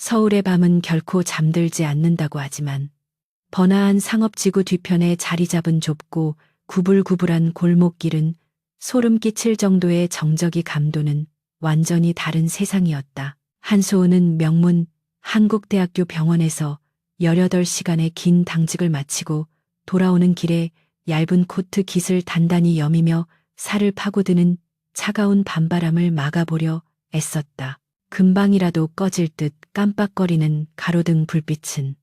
서울의 밤은 결코 잠들지 않는다고 하지만 번화한 상업지구 뒤편에 자리 잡은 좁고 구불구불한 골목길은 소름 끼칠 정도의 정적이 감도는 완전히 다른 세상이었다. 한소은은 명문 한국대학교 병원에서 18시간의 긴 당직을 마치고 돌아오는 길에 얇은 코트 깃을 단단히 여미며 살을 파고드는 차가운 밤바람을 막아보려 애썼다. 금방이라도 꺼질 듯 깜빡거리는 가로등 불빛은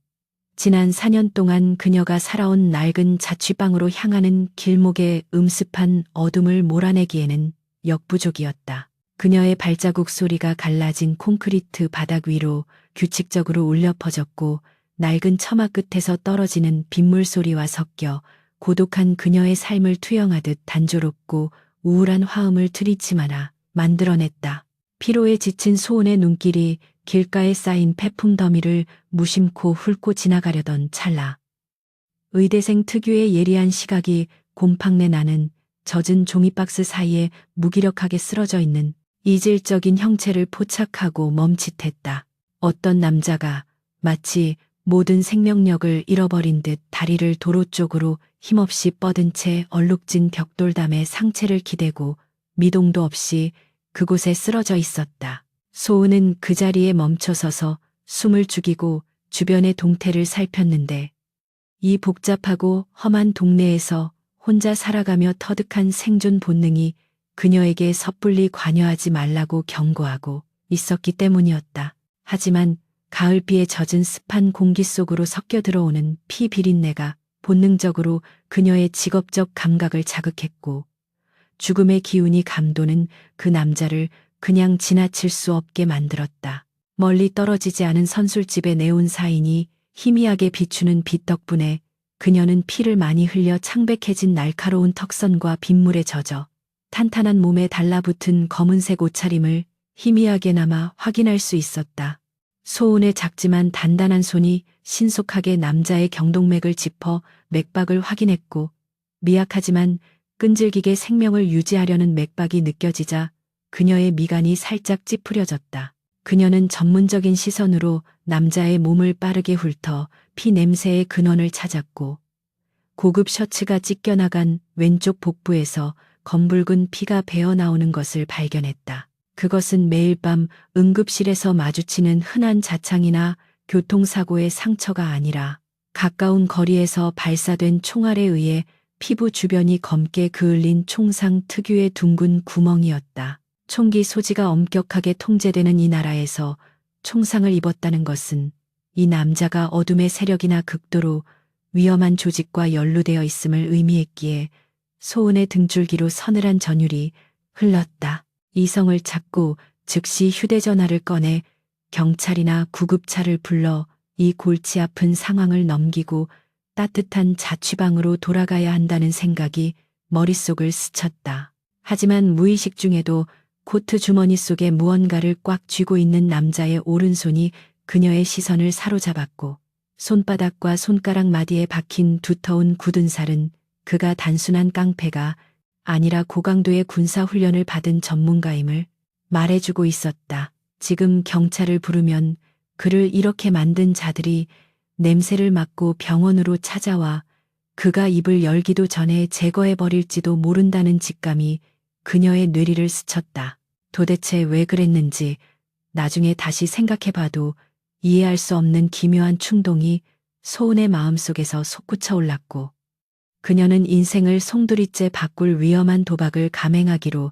지난 4년 동안 그녀가 살아온 낡은 자취방으로 향하는 길목의 음습한 어둠을 몰아내기에는 역부족이었다. 그녀의 발자국 소리가 갈라진 콘크리트 바닥 위로 규칙적으로 울려 퍼졌고 낡은 처마 끝에서 떨어지는 빗물 소리와 섞여 고독한 그녀의 삶을 투영하듯 단조롭고 우울한 화음을 트리치마나 만들어냈다. 피로에 지친 소은의 눈길이 길가에 쌓인 폐품 더미를 무심코 훑고 지나가려던 찰나. 의대생 특유의 예리한 시각이 곰팡내 나는 젖은 종이박스 사이에 무기력하게 쓰러져 있는 이질적인 형체를 포착하고 멈칫했다. 어떤 남자가 마치 모든 생명력을 잃어버린 듯 다리를 도로 쪽으로 힘없이 뻗은 채 얼룩진 벽돌담에 상체를 기대고 미동도 없이 그곳에 쓰러져 있었다. 소은은 그 자리에 멈춰서서 숨을 죽이고 주변의 동태를 살폈는데 이 복잡하고 험한 동네에서 혼자 살아가며 터득한 생존 본능이 그녀에게 섣불리 관여하지 말라고 경고하고 있었기 때문이었다. 하지만 가을비에 젖은 습한 공기 속으로 섞여 들어오는 피 비린내가 본능적으로 그녀의 직업적 감각을 자극했고 죽음의 기운이 감도는 그 남자를 그냥 지나칠 수 없게 만들었다. 멀리 떨어지지 않은 선술집의 네온사인이 희미하게 비추는 빛 덕분에 그녀는 피를 많이 흘려 창백해진 날카로운 턱선과 빗물에 젖어 탄탄한 몸에 달라붙은 검은색 옷차림을 희미하게나마 확인할 수 있었다. 소은의 작지만 단단한 손이 신속하게 남자의 경동맥을 짚어 맥박을 확인했고 미약하지만 끈질기게 생명을 유지하려는 맥박이 느껴지자 그녀의 미간이 살짝 찌푸려졌다. 그녀는 전문적인 시선으로 남자의 몸을 빠르게 훑어 피 냄새의 근원을 찾았고 고급 셔츠가 찢겨나간 왼쪽 복부에서 검붉은 피가 배어나오는 것을 발견했다. 그것은 매일 밤 응급실에서 마주치는 흔한 자창이나 교통사고의 상처가 아니라 가까운 거리에서 발사된 총알에 의해 피부 주변이 검게 그을린 총상 특유의 둥근 구멍이었다. 총기 소지가 엄격하게 통제되는 이 나라에서 총상을 입었다는 것은 이 남자가 어둠의 세력이나 극도로 위험한 조직과 연루되어 있음을 의미했기에 소은의 등줄기로 서늘한 전율이 흘렀다. 이성을 찾고 즉시 휴대전화를 꺼내 경찰이나 구급차를 불러 이 골치 아픈 상황을 넘기고 따뜻한 자취방으로 돌아가야 한다는 생각이 머릿속을 스쳤다. 하지만 무의식 중에도 코트 주머니 속에 무언가를 꽉 쥐고 있는 남자의 오른손이 그녀의 시선을 사로잡았고 손바닥과 손가락 마디에 박힌 두터운 굳은 살은 그가 단순한 깡패가 아니라 고강도의 군사훈련을 받은 전문가임을 말해주고 있었다. 지금 경찰을 부르면 그를 이렇게 만든 자들이 냄새를 맡고 병원으로 찾아와 그가 입을 열기도 전에 제거해버릴지도 모른다는 직감이 그녀의 뇌리를 스쳤다. 도대체 왜 그랬는지 나중에 다시 생각해봐도 이해할 수 없는 기묘한 충동이 소은의 마음속에서 솟구쳐 올랐고 그녀는 인생을 송두리째 바꿀 위험한 도박을 감행하기로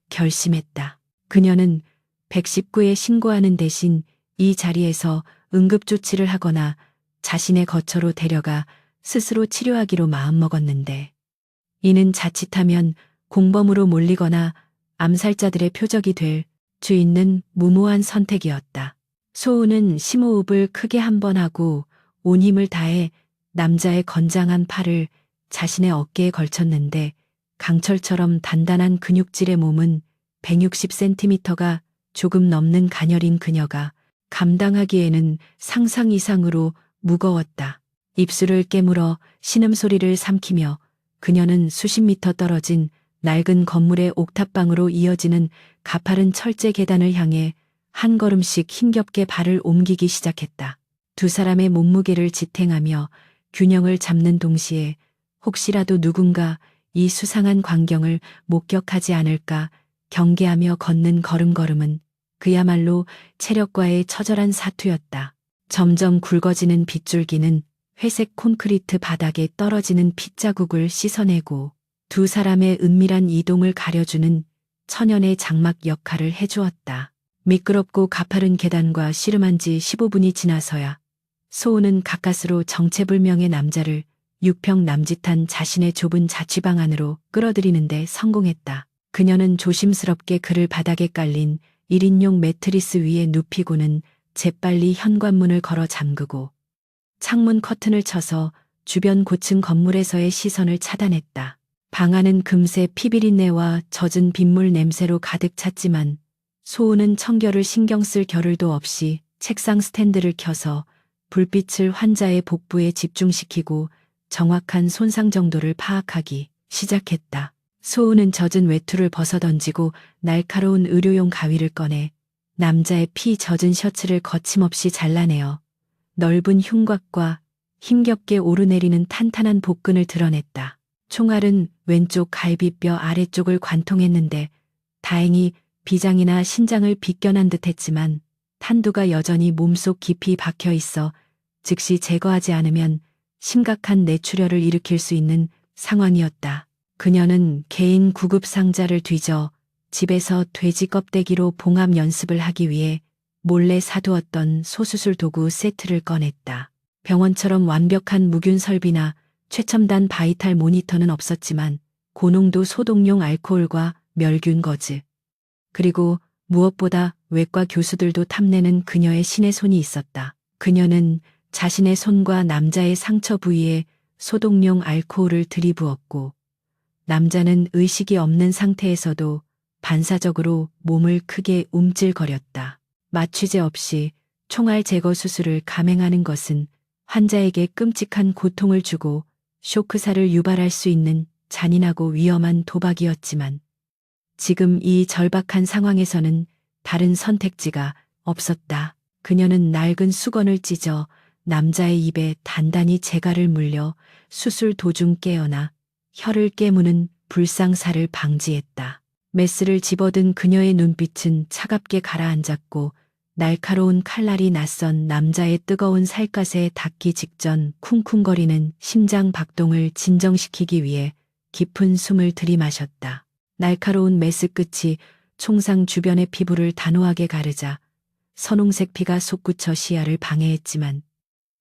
결심했다. 그녀는 119에 신고하는 대신 이 자리에서 응급조치를 하거나 자신의 거처로 데려가 스스로 치료하기로 마음먹었는데 이는 자칫하면 공범으로 몰리거나 암살자들의 표적이 될 수 있는 무모한 선택이었다. 소은은 심호흡을 크게 한 번 하고 온 힘을 다해 남자의 건장한 팔을 자신의 어깨에 걸쳤는데 강철처럼 단단한 근육질의 몸은 160cm가 조금 넘는 가녀린 그녀가 감당하기에는 상상 이상으로 무거웠다. 입술을 깨물어 신음소리를 삼키며 그녀는 수십 미터 떨어진 낡은 건물의 옥탑방으로 이어지는 가파른 철제 계단을 향해 한 걸음씩 힘겹게 발을 옮기기 시작했다. 두 사람의 몸무게를 지탱하며 균형을 잡는 동시에 혹시라도 누군가 이 수상한 광경을 목격하지 않을까 경계하며 걷는 걸음걸음은 그야말로 체력과의 처절한 사투였다. 점점 굵어지는 빗줄기는 회색 콘크리트 바닥에 떨어지는 핏자국을 씻어내고 두 사람의 은밀한 이동을 가려주는 천연의 장막 역할을 해주었다. 미끄럽고 가파른 계단과 씨름한 지 15분이 지나서야 소우는 가까스로 정체불명의 남자를 육평 남짓한 자신의 좁은 자취방 안으로 끌어들이는데 성공했다. 그녀는 조심스럽게 그를 바닥에 깔린 1인용 매트리스 위에 눕히고는 재빨리 현관문을 걸어 잠그고 창문 커튼을 쳐서 주변 고층 건물에서의 시선을 차단했다. 방 안은 금세 피비린내와 젖은 빗물 냄새로 가득 찼지만 소우는 청결을 신경 쓸 겨를도 없이 책상 스탠드를 켜서 불빛을 환자의 복부에 집중시키고 정확한 손상 정도를 파악하기 시작했다. 소우는 젖은 외투를 벗어던지고 날카로운 의료용 가위를 꺼내 남자의 피 젖은 셔츠를 거침없이 잘라내어 넓은 흉곽과 힘겹게 오르내리는 탄탄한 복근을 드러냈다. 총알은 왼쪽 갈비뼈 아래쪽을 관통했는데 다행히 비장이나 신장을 비껴난 듯했지만 탄두가 여전히 몸속 깊이 박혀 있어 즉시 제거하지 않으면 심각한 뇌출혈을 일으킬 수 있는 상황이었다. 그녀는 개인 구급 상자를 뒤져 집에서 돼지 껍데기로 봉합 연습을 하기 위해 몰래 사두었던 소수술 도구 세트를 꺼냈다. 병원처럼 완벽한 무균 설비나 최첨단 바이탈 모니터는 없었지만 고농도 소독용 알코올과 멸균 거즈, 그리고 무엇보다 외과 교수들도 탐내는 그녀의 신의 손이 있었다. 그녀는 자신의 손과 남자의 상처 부위에 소독용 알코올을 들이부었고 남자는 의식이 없는 상태에서도 반사적으로 몸을 크게 움찔거렸다. 마취제 없이 총알 제거 수술을 감행하는 것은 환자에게 끔찍한 고통을 주고 쇼크사를 유발할 수 있는 잔인하고 위험한 도박이었지만 지금 이 절박한 상황에서는 다른 선택지가 없었다. 그녀는 낡은 수건을 찢어 남자의 입에 단단히 재갈을 물려 수술 도중 깨어나 혀를 깨무는 불상사를 방지했다. 메스를 집어든 그녀의 눈빛은 차갑게 가라앉았고 날카로운 칼날이 낯선 남자의 뜨거운 살갗에 닿기 직전 쿵쿵거리는 심장 박동을 진정시키기 위해 깊은 숨을 들이마셨다. 날카로운 메스 끝이 총상 주변의 피부를 단호하게 가르자 선홍색 피가 솟구쳐 시야를 방해했지만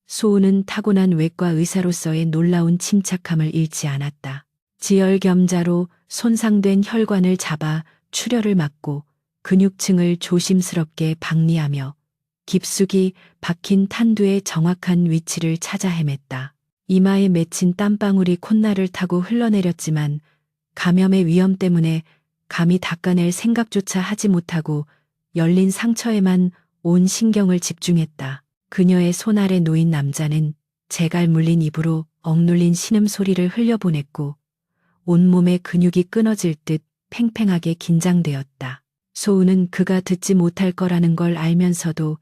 소우는 타고난 외과 의사로서의 놀라운 침착함을 잃지 않았다. 지혈겸자로 손상된 혈관을 잡아 출혈을 막고 근육층을 조심스럽게 박리하며 깊숙이 박힌 탄두의 정확한 위치를 찾아 헤맸다. 이마에 맺힌 땀방울이 콧날을 타고 흘러내렸지만 감염의 위험 때문에 감히 닦아낼 생각조차 하지 못하고 열린 상처에만 온 신경을 집중했다. 그녀의 손 아래 놓인 남자는 재갈 물린 입으로 억눌린 신음소리를 흘려보냈고 온몸의 근육이 끊어질 듯 팽팽하게 긴장되었다. 소우는 그가 듣지 못할 거라는 걸 알면서도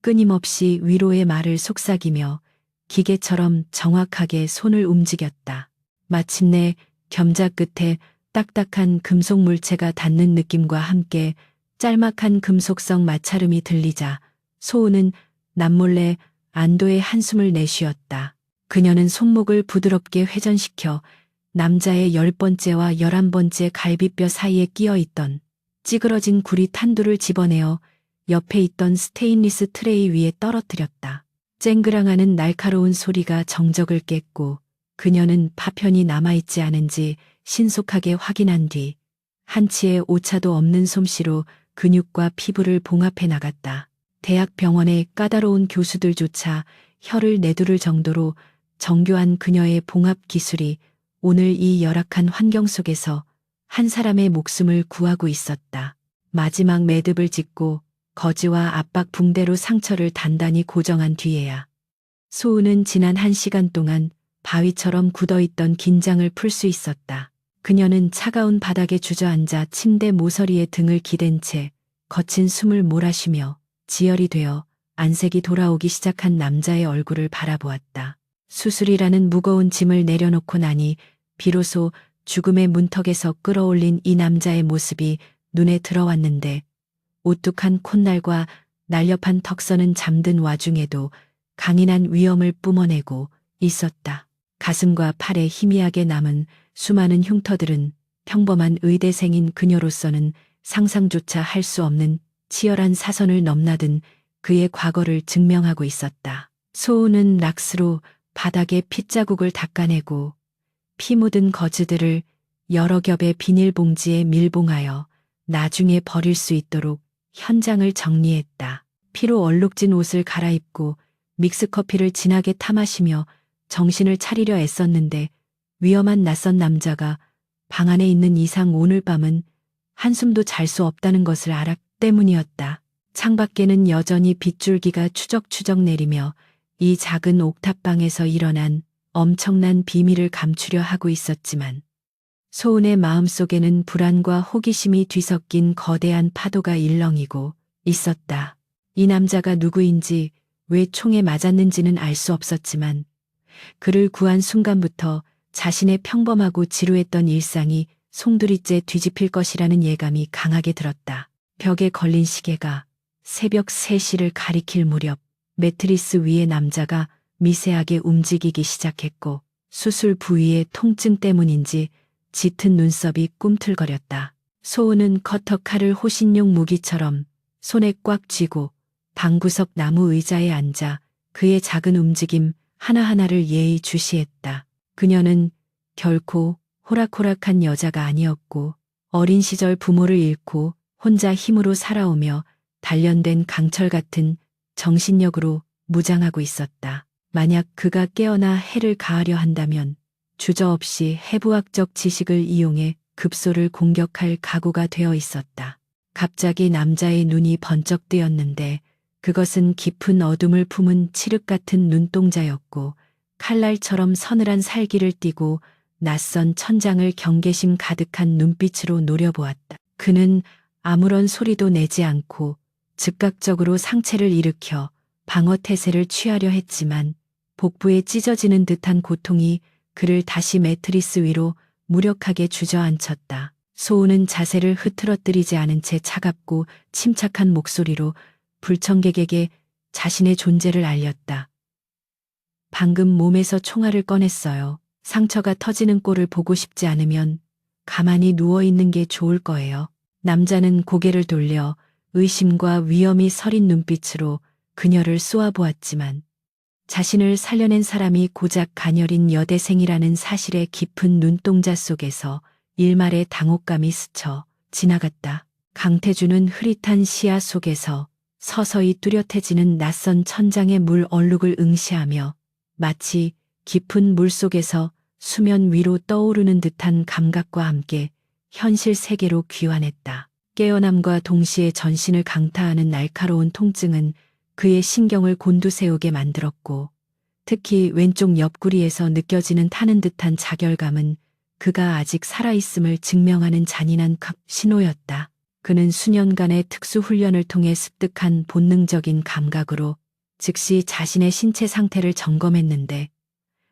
끊임없이 위로의 말을 속삭이며 기계처럼 정확하게 손을 움직였다. 마침내 겸자 끝에 딱딱한 금속 물체가 닿는 느낌과 함께 짤막한 금속성 마찰음이 들리자 소우는 남몰래 안도의 한숨을 내쉬었다. 그녀는 손목을 부드럽게 회전시켜 남자의 10번째와 11번째 갈비뼈 사이에 끼어 있던 찌그러진 구리 탄두를 집어내어 옆에 있던 스테인리스 트레이 위에 떨어뜨렸다. 쨍그랑하는 날카로운 소리가 정적을 깼고 그녀는 파편이 남아있지 않은지 신속하게 확인한 뒤 한치의 오차도 없는 솜씨로 근육과 피부를 봉합해 나갔다. 대학병원의 까다로운 교수들조차 혀를 내두를 정도로 정교한 그녀의 봉합 기술이 오늘 이 열악한 환경 속에서 한 사람의 목숨을 구하고 있었다. 마지막 매듭을 짓고 거즈와 압박 붕대로 상처를 단단히 고정한 뒤에야 소우는 지난 1시간 동안 바위처럼 굳어있던 긴장을 풀 수 있었다. 그녀는 차가운 바닥에 주저앉아 침대 모서리에 등을 기댄 채 거친 숨을 몰아쉬며 지혈이 되어 안색이 돌아오기 시작한 남자의 얼굴을 바라보았다. 수술이라는 무거운 짐을 내려놓고 나니 비로소 죽음의 문턱에서 끌어올린 이 남자의 모습이 눈에 들어왔는데 오뚝한 콧날과 날렵한 턱선은 잠든 와중에도 강인한 위엄을 뿜어내고 있었다. 가슴과 팔에 희미하게 남은 수많은 흉터들은 평범한 의대생인 그녀로서는 상상조차 할 수 없는 치열한 사선을 넘나든 그의 과거를 증명하고 있었다. 소우는 락스로 바닥에 핏자국을 닦아내고 피 묻은 거즈들을 여러 겹의 비닐봉지에 밀봉하여 나중에 버릴 수 있도록 현장을 정리했다. 피로 얼룩진 옷을 갈아입고 믹스커피를 진하게 타마시며 정신을 차리려 애썼는데 위험한 낯선 남자가 방 안에 있는 이상 오늘 밤은 한숨도 잘 수 없다는 것을 알았기 때문이었다. 창밖에는 여전히 빗줄기가 추적추적 내리며 이 작은 옥탑방에서 일어난 엄청난 비밀을 감추려 하고 있었지만 소은의 마음속에는 불안과 호기심이 뒤섞인 거대한 파도가 일렁이고 있었다. 이 남자가 누구인지 왜 총에 맞았는지는 알 수 없었지만 그를 구한 순간부터 자신의 평범하고 지루했던 일상이 송두리째 뒤집힐 것이라는 예감이 강하게 들었다. 벽에 걸린 시계가 새벽 3시를 가리킬 무렵 매트리스 위의 남자가 미세하게 움직이기 시작했고 수술 부위의 통증 때문인지 짙은 눈썹이 꿈틀거렸다. 소은은 커터칼을 호신용 무기처럼 손에 꽉 쥐고 방구석 나무 의자에 앉아 그의 작은 움직임 하나하나를 예의 주시했다. 그녀는 결코 호락호락한 여자가 아니었고 어린 시절 부모를 잃고 혼자 힘으로 살아오며 단련된 강철 같은 정신력으로 무장하고 있었다. 만약 그가 깨어나 해를 가하려 한다면 주저없이 해부학적 지식을 이용해 급소를 공격할 각오가 되어 있었다. 갑자기 남자의 눈이 번쩍 뜨였는데 그것은 깊은 어둠을 품은 칠흑 같은 눈동자였고 칼날처럼 서늘한 살기를 띠고 낯선 천장을 경계심 가득한 눈빛으로 노려보았다. 그는 아무런 소리도 내지 않고 즉각적으로 상체를 일으켜 방어 태세를 취하려 했지만 복부에 찢어지는 듯한 고통이 그를 다시 매트리스 위로 무력하게 주저앉혔다. 소우는 자세를 흐트러뜨리지 않은 채 차갑고 침착한 목소리로 불청객에게 자신의 존재를 알렸다. 방금 몸에서 총알을 꺼냈어요. 상처가 터지는 꼴을 보고 싶지 않으면 가만히 누워있는 게 좋을 거예요. 남자는 고개를 돌려 의심과 위험이 서린 눈빛으로 그녀를 쏘아보았지만 자신을 살려낸 사람이 고작 가녀린 여대생이라는 사실의 깊은 눈동자 속에서 일말의 당혹감이 스쳐 지나갔다. 강태주는 흐릿한 시야 속에서 서서히 뚜렷해지는 낯선 천장의 물 얼룩을 응시하며 마치 깊은 물 속에서 수면 위로 떠오르는 듯한 감각과 함께 현실 세계로 귀환했다. 깨어남과 동시에 전신을 강타하는 날카로운 통증은 그의 신경을 곤두세우게 만들었고 특히 왼쪽 옆구리에서 느껴지는 타는 듯한 자결감은 그가 아직 살아있음을 증명하는 잔인한 신호였다. 그는 수년간의 특수훈련을 통해 습득한 본능적인 감각으로 즉시 자신의 신체 상태를 점검했는데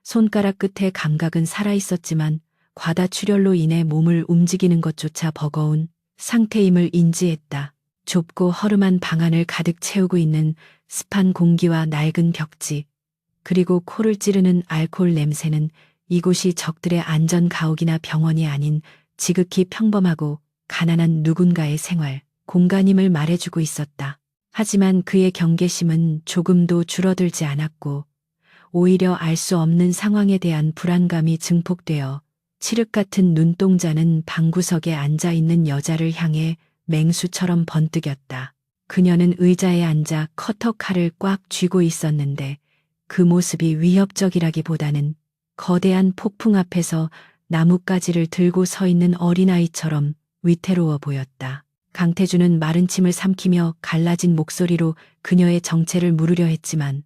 손가락 끝의 감각은 살아있었지만 과다출혈로 인해 몸을 움직이는 것조차 버거운 상태임을 인지했다. 좁고 허름한 방안을 가득 채우고 있는 습한 공기와 낡은 벽지, 그리고 코를 찌르는 알코올 냄새는 이곳이 적들의 안전 가옥이나 병원이 아닌 지극히 평범하고 가난한 누군가의 생활 공간임을 말해주고 있었다. 하지만 그의 경계심은 조금도 줄어들지 않았고 오히려 알 수 없는 상황에 대한 불안감이 증폭되어 칠흑 같은 눈동자는 방구석에 앉아있는 여자를 향해 맹수처럼 번뜩였다. 그녀는 의자에 앉아 커터칼을 꽉 쥐고 있었는데 그 모습이 위협적이라기보다는 거대한 폭풍 앞에서 나뭇가지를 들고 서 있는 어린아이처럼 위태로워 보였다. 강태주는 마른 침을 삼키며 갈라진 목소리로 그녀의 정체를 물으려 했지만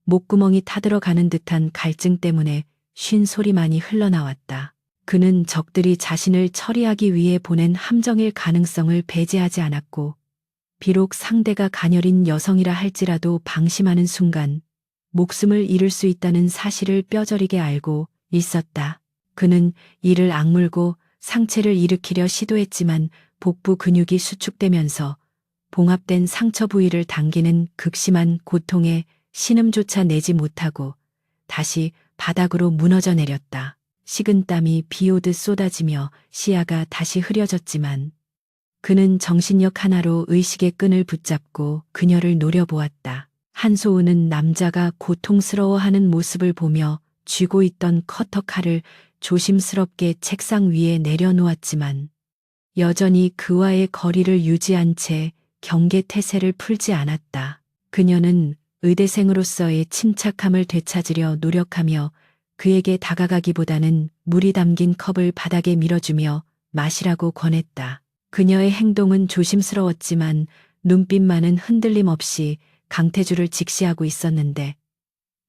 목구멍이 타들어가는 듯한 갈증 때문에 쉰 소리만이 흘러나왔다. 그는 적들이 자신을 처리하기 위해 보낸 함정일 가능성을 배제하지 않았고 비록 상대가 가녀린 여성이라 할지라도 방심하는 순간 목숨을 잃을 수 있다는 사실을 뼈저리게 알고 있었다. 그는 이를 악물고 상체를 일으키려 시도했지만 복부 근육이 수축되면서 봉합된 상처 부위를 당기는 극심한 고통에 신음조차 내지 못하고 다시 바닥으로 무너져 내렸다. 식은땀이 비오듯 쏟아지며 시야가 다시 흐려졌지만 그는 정신력 하나로 의식의 끈을 붙잡고 그녀를 노려보았다. 한소은은 남자가 고통스러워하는 모습을 보며 쥐고 있던 커터 칼을 조심스럽게 책상 위에 내려놓았지만 여전히 그와의 거리를 유지한 채 경계태세를 풀지 않았다. 그녀는 의대생으로서의 침착함을 되찾으려 노력하며 그에게 다가가기보다는 물이 담긴 컵을 바닥에 밀어주며 마시라고 권했다. 그녀의 행동은 조심스러웠지만 눈빛만은 흔들림 없이 강태주를 직시하고 있었는데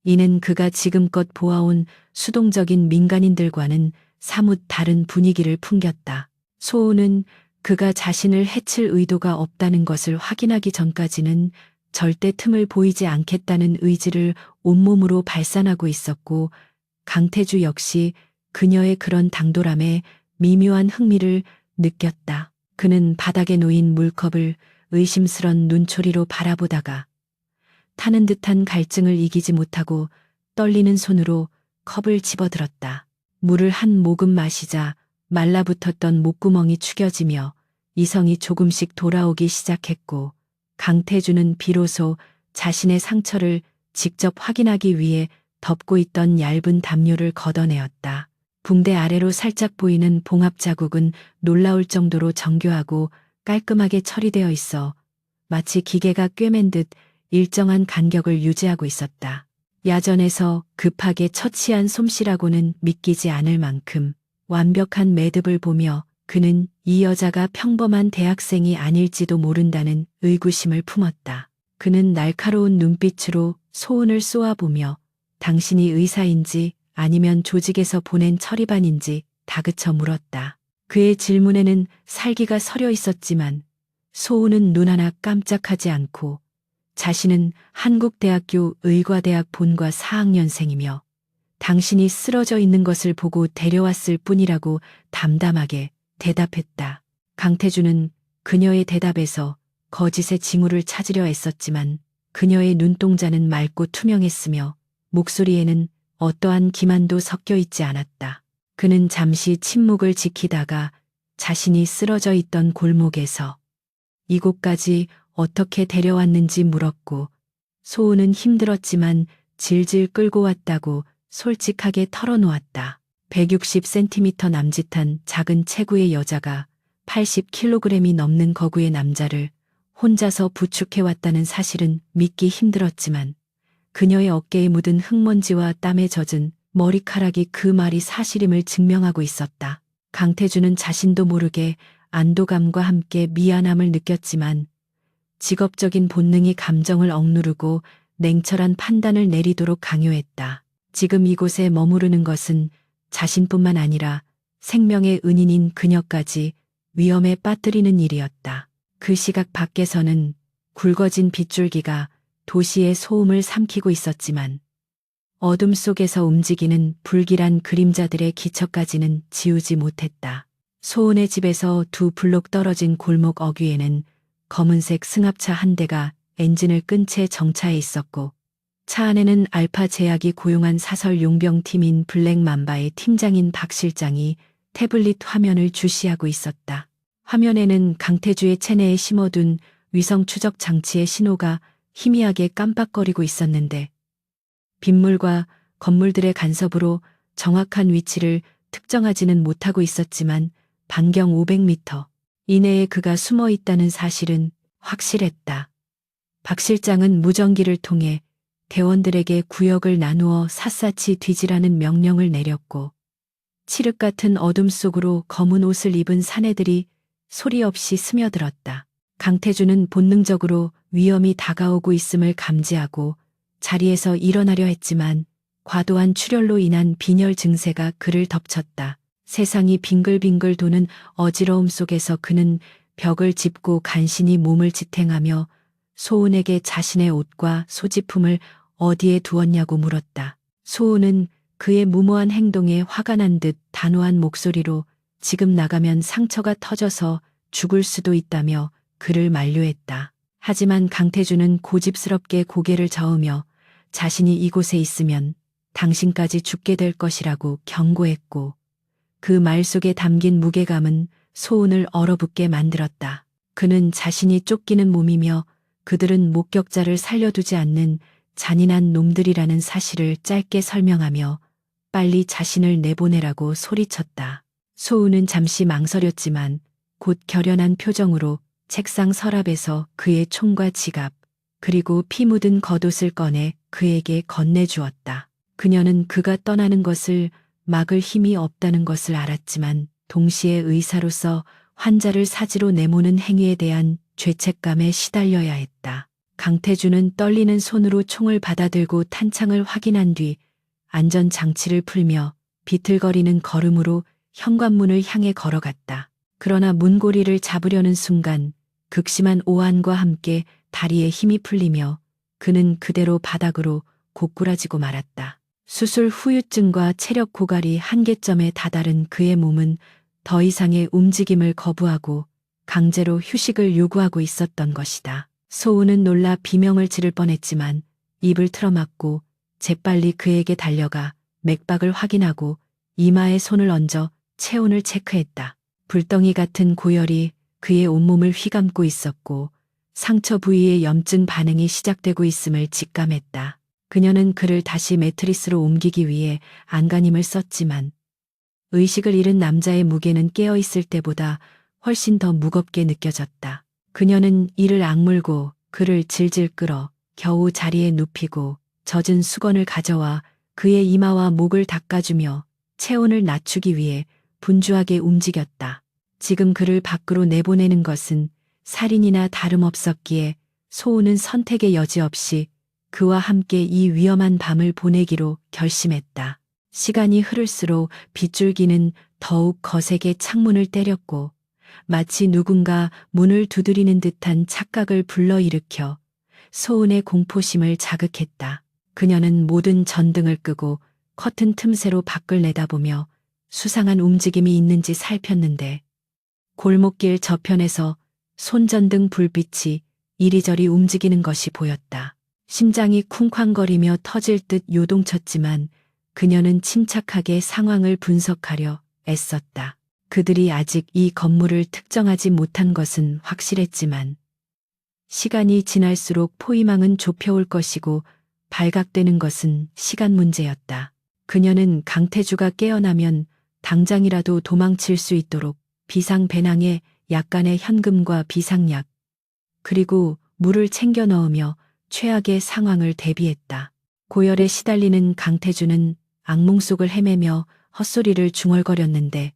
이는 그가 지금껏 보아온 수동적인 민간인들과는 사뭇 다른 분위기를 풍겼다. 소은은 그가 자신을 해칠 의도가 없다는 것을 확인하기 전까지는 절대 틈을 보이지 않겠다는 의지를 온몸으로 발산하고 있었고 강태주 역시 그녀의 그런 당돌함에 미묘한 흥미를 느꼈다. 그는 바닥에 놓인 물컵을 의심스런 눈초리로 바라보다가 타는 듯한 갈증을 이기지 못하고 떨리는 손으로 컵을 집어들었다. 물을 한 모금 마시자 말라붙었던 목구멍이 축여지며 이성이 조금씩 돌아오기 시작했고 강태주는 비로소 자신의 상처를 직접 확인하기 위해 덮고 있던 얇은 담요를 걷어내었다. 붕대 아래로 살짝 보이는 봉합 자국은 놀라울 정도로 정교하고 깔끔하게 처리되어 있어 마치 기계가 꿰맨 듯 일정한 간격을 유지하고 있었다. 야전에서 급하게 처치한 솜씨라고는 믿기지 않을 만큼 완벽한 매듭을 보며 그는 이 여자가 평범한 대학생이 아닐지도 모른다는 의구심을 품었다. 그는 날카로운 눈빛으로 소은을 쏘아보며 당신이 의사인지 아니면 조직에서 보낸 처리반인지 다그쳐 물었다. 그의 질문에는 살기가 서려 있었지만 소은은 눈 하나 깜짝하지 않고 자신은 한국대학교 의과대학 본과 4학년생이며 당신이 쓰러져 있는 것을 보고 데려왔을 뿐이라고 담담하게 대답했다. 강태주는 그녀의 대답에서 거짓의 징후를 찾으려 애썼지만 그녀의 눈동자는 맑고 투명했으며 목소리에는 어떠한 기만도 섞여 있지 않았다. 그는 잠시 침묵을 지키다가 자신이 쓰러져 있던 골목에서 이곳까지 어떻게 데려왔는지 물었고 소은은 힘들었지만 질질 끌고 왔다고 솔직하게 털어놓았다. 160cm 남짓한 작은 체구의 여자가 80kg이 넘는 거구의 남자를 혼자서 부축해왔다는 사실은 믿기 힘들었지만 그녀의 어깨에 묻은 흙먼지와 땀에 젖은 머리카락이 그 말이 사실임을 증명하고 있었다. 강태주는 자신도 모르게 안도감과 함께 미안함을 느꼈지만 직업적인 본능이 감정을 억누르고 냉철한 판단을 내리도록 강요했다. 지금 이곳에 머무르는 것은 자신뿐만 아니라 생명의 은인인 그녀까지 위험에 빠뜨리는 일이었다. 그 시각 밖에서는 굵어진 빗줄기가 도시의 소음을 삼키고 있었지만 어둠 속에서 움직이는 불길한 그림자들의 기척까지는 지우지 못했다. 소은의 집에서 2블록 떨어진 골목 어귀에는 검은색 승합차 한 대가 엔진을 끈 채 정차해 있었고 차 안에는 알파 제약이 고용한 사설 용병팀인 블랙맘바의 팀장인 박 실장이 태블릿 화면을 주시하고 있었다. 화면에는 강태주의 체내에 심어둔 위성 추적 장치의 신호가 희미하게 깜빡거리고 있었는데 빗물과 건물들의 간섭으로 정확한 위치를 특정하지는 못하고 있었지만 반경 500m 이내에 그가 숨어 있다는 사실은 확실했다. 박 실장은 무전기를 통해 대원들에게 구역을 나누어 샅샅이 뒤지라는 명령을 내렸고 칠흑 같은 어둠 속으로 검은 옷을 입은 사내들이 소리 없이 스며들었다. 강태주는 본능적으로 위험이 다가오고 있음을 감지하고 자리에서 일어나려 했지만 과도한 출혈로 인한 빈혈 증세가 그를 덮쳤다. 세상이 빙글빙글 도는 어지러움 속에서 그는 벽을 짚고 간신히 몸을 지탱하며 소은에게 자신의 옷과 소지품을 어디에 두었냐고 물었다. 소은은 그의 무모한 행동에 화가 난 듯 단호한 목소리로 지금 나가면 상처가 터져서 죽을 수도 있다며 그를 만류했다. 하지만 강태주는 고집스럽게 고개를 저으며 자신이 이곳에 있으면 당신까지 죽게 될 것이라고 경고했고 그 말 속에 담긴 무게감은 소은을 얼어붙게 만들었다. 그는 자신이 쫓기는 몸이며 그들은 목격자를 살려두지 않는 잔인한 놈들이라는 사실을 짧게 설명하며 빨리 자신을 내보내라고 소리쳤다. 소은은 잠시 망설였지만 곧 결연한 표정으로 책상 서랍에서 그의 총과 지갑 그리고 피 묻은 겉옷을 꺼내 그에게 건네주었다. 그녀는 그가 떠나는 것을 막을 힘이 없다는 것을 알았지만 동시에 의사로서 환자를 사지로 내모는 행위에 대한 죄책감에 시달려야 했다. 강태주는 떨리는 손으로 총을 받아들고 탄창을 확인한 뒤 안전장치를 풀며 비틀거리는 걸음으로 현관문을 향해 걸어갔다. 그러나 문고리를 잡으려는 순간 극심한 오한과 함께 다리에 힘이 풀리며 그는 그대로 바닥으로 고꾸라지고 말았다. 수술 후유증과 체력 고갈이 한계점에 다다른 그의 몸은 더 이상의 움직임을 거부하고 강제로 휴식을 요구하고 있었던 것이다. 소은은 놀라 비명을 지를 뻔했지만 입을 틀어막고 재빨리 그에게 달려가 맥박을 확인하고 이마에 손을 얹어 체온을 체크했다. 불덩이 같은 고열이 그의 온몸을 휘감고 있었고 상처 부위에 염증 반응이 시작되고 있음을 직감했다. 그녀는 그를 다시 매트리스로 옮기기 위해 안간힘을 썼지만 의식을 잃은 남자의 무게는 깨어있을 때보다 훨씬 더 무겁게 느껴졌다. 그녀는 이를 악물고 그를 질질 끌어 겨우 자리에 눕히고 젖은 수건을 가져와 그의 이마와 목을 닦아주며 체온을 낮추기 위해 분주하게 움직였다. 지금 그를 밖으로 내보내는 것은 살인이나 다름없었기에 소은은 선택의 여지 없이 그와 함께 이 위험한 밤을 보내기로 결심했다. 시간이 흐를수록 빗줄기는 더욱 거세게 창문을 때렸고 마치 누군가 문을 두드리는 듯한 착각을 불러일으켜 소은의 공포심을 자극했다. 그녀는 모든 전등을 끄고 커튼 틈새로 밖을 내다보며 수상한 움직임이 있는지 살폈는데 골목길 저편에서 손전등 불빛이 이리저리 움직이는 것이 보였다. 심장이 쿵쾅거리며 터질 듯 요동쳤지만 그녀는 침착하게 상황을 분석하려 애썼다. 그들이 아직 이 건물을 특정하지 못한 것은 확실했지만 시간이 지날수록 포위망은 좁혀올 것이고 발각되는 것은 시간 문제였다. 그녀는 강태주가 깨어나면 당장이라도 도망칠 수 있도록 비상 배낭에 약간의 현금과 비상약 그리고 물을 챙겨 넣으며 최악의 상황을 대비했다. 고열에 시달리는 강태주는 악몽 속을 헤매며 헛소리를 중얼거렸는데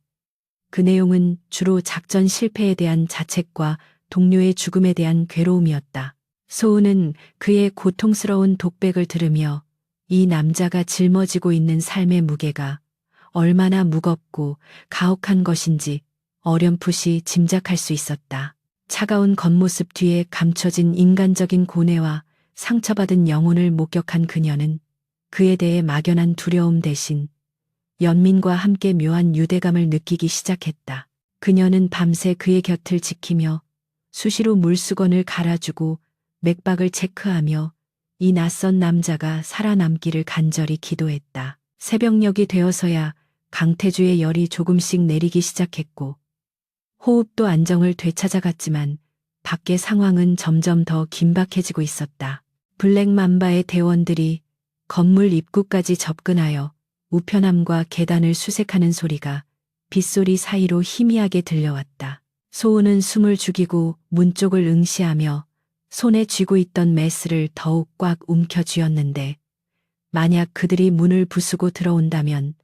그 내용은 주로 작전 실패에 대한 자책과 동료의 죽음에 대한 괴로움이었다. 소은은 그의 고통스러운 독백을 들으며 이 남자가 짊어지고 있는 삶의 무게가 얼마나 무겁고 가혹한 것인지 어렴풋이 짐작할 수 있었다. 차가운 겉모습 뒤에 감춰진 인간적인 고뇌와 상처받은 영혼을 목격한 그녀는 그에 대해 막연한 두려움 대신 연민과 함께 묘한 유대감을 느끼기 시작했다. 그녀는 밤새 그의 곁을 지키며 수시로 물수건을 갈아주고 맥박을 체크하며 이 낯선 남자가 살아남기를 간절히 기도했다. 새벽녘이 되어서야 강태주의 열이 조금씩 내리기 시작했고 호흡도 안정을 되찾아갔지만 밖의 상황은 점점 더 긴박해지고 있었다. 블랙맘바의 대원들이 건물 입구까지 접근하여 우편함과 계단을 수색하는 소리가 빗소리 사이로 희미하게 들려왔다. 소은은 숨을 죽이고 문 쪽을 응시하며 손에 쥐고 있던 메스를 더욱 꽉 움켜쥐었는데 만약 그들이 문을 부수고 들어온다면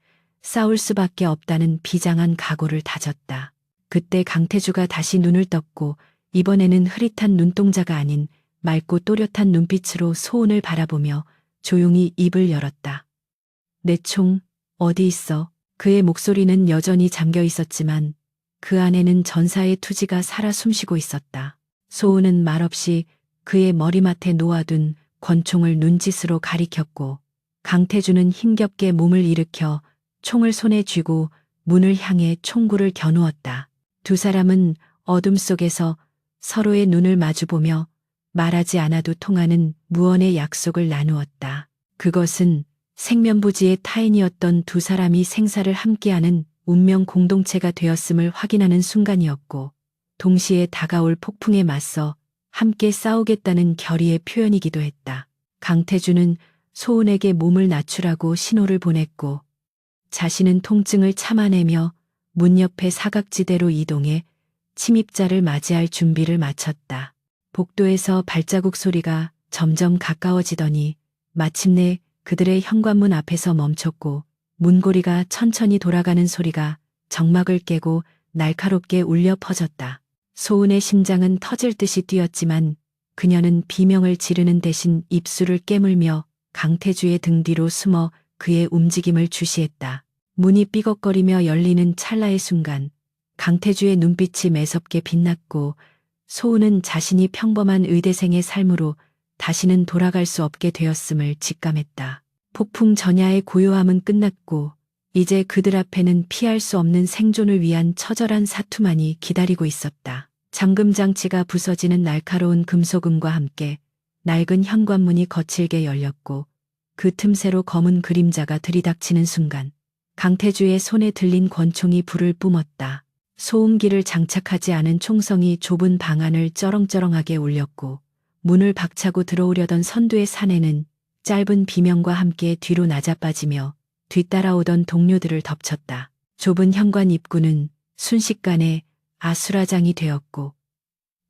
싸울 수밖에 없다는 비장한 각오를 다졌다. 그때 강태주가 다시 눈을 떴고 이번에는 흐릿한 눈동자가 아닌 맑고 또렷한 눈빛으로 소은을 바라보며 조용히 입을 열었다. 내 총 어디 있어? 그의 목소리는 여전히 잠겨 있었지만 그 안에는 전사의 투지가 살아 숨쉬고 있었다. 소은은 말없이 그의 머리맡에 놓아둔 권총을 눈짓으로 가리켰고 강태주는 힘겹게 몸을 일으켜 총을 손에 쥐고 문을 향해 총구를 겨누었다. 두 사람은 어둠 속에서 서로의 눈을 마주보며 말하지 않아도 통하는 무언의 약속을 나누었다. 그것은 생면부지의 타인이었던 두 사람이 생사를 함께하는 운명 공동체가 되었음을 확인하는 순간이었고, 동시에 다가올 폭풍에 맞서 함께 싸우겠다는 결의의 표현이기도 했다. 강태주는 소은에게 몸을 낮추라고 신호를 보냈고, 자신은 통증을 참아내며 문 옆의 사각지대로 이동해 침입자를 맞이할 준비를 마쳤다. 복도에서 발자국 소리가 점점 가까워지더니 마침내 그들의 현관문 앞에서 멈췄고 문고리가 천천히 돌아가는 소리가 정막을 깨고 날카롭게 울려 퍼졌다. 소은의 심장은 터질 듯이 뛰었지만 그녀는 비명을 지르는 대신 입술을 깨물며 강태주의 등 뒤로 숨어 그의 움직임을 주시했다. 문이 삐걱거리며 열리는 찰나의 순간 강태주의 눈빛이 매섭게 빛났고 소은은 자신이 평범한 의대생의 삶으로 다시는 돌아갈 수 없게 되었음을 직감했다. 폭풍 전야의 고요함은 끝났고 이제 그들 앞에는 피할 수 없는 생존을 위한 처절한 사투만이 기다리고 있었다. 잠금장치가 부서지는 날카로운 금속음과 함께 낡은 현관문이 거칠게 열렸고 그 틈새로 검은 그림자가 들이닥치는 순간 강태주의 손에 들린 권총이 불을 뿜었다. 소음기를 장착하지 않은 총성이 좁은 방 안을 쩌렁쩌렁하게 울렸고 문을 박차고 들어오려던 선두의 사내는 짧은 비명과 함께 뒤로 낮아빠지며 뒤따라오던 동료들을 덮쳤다. 좁은 현관 입구는 순식간에 아수라장이 되었고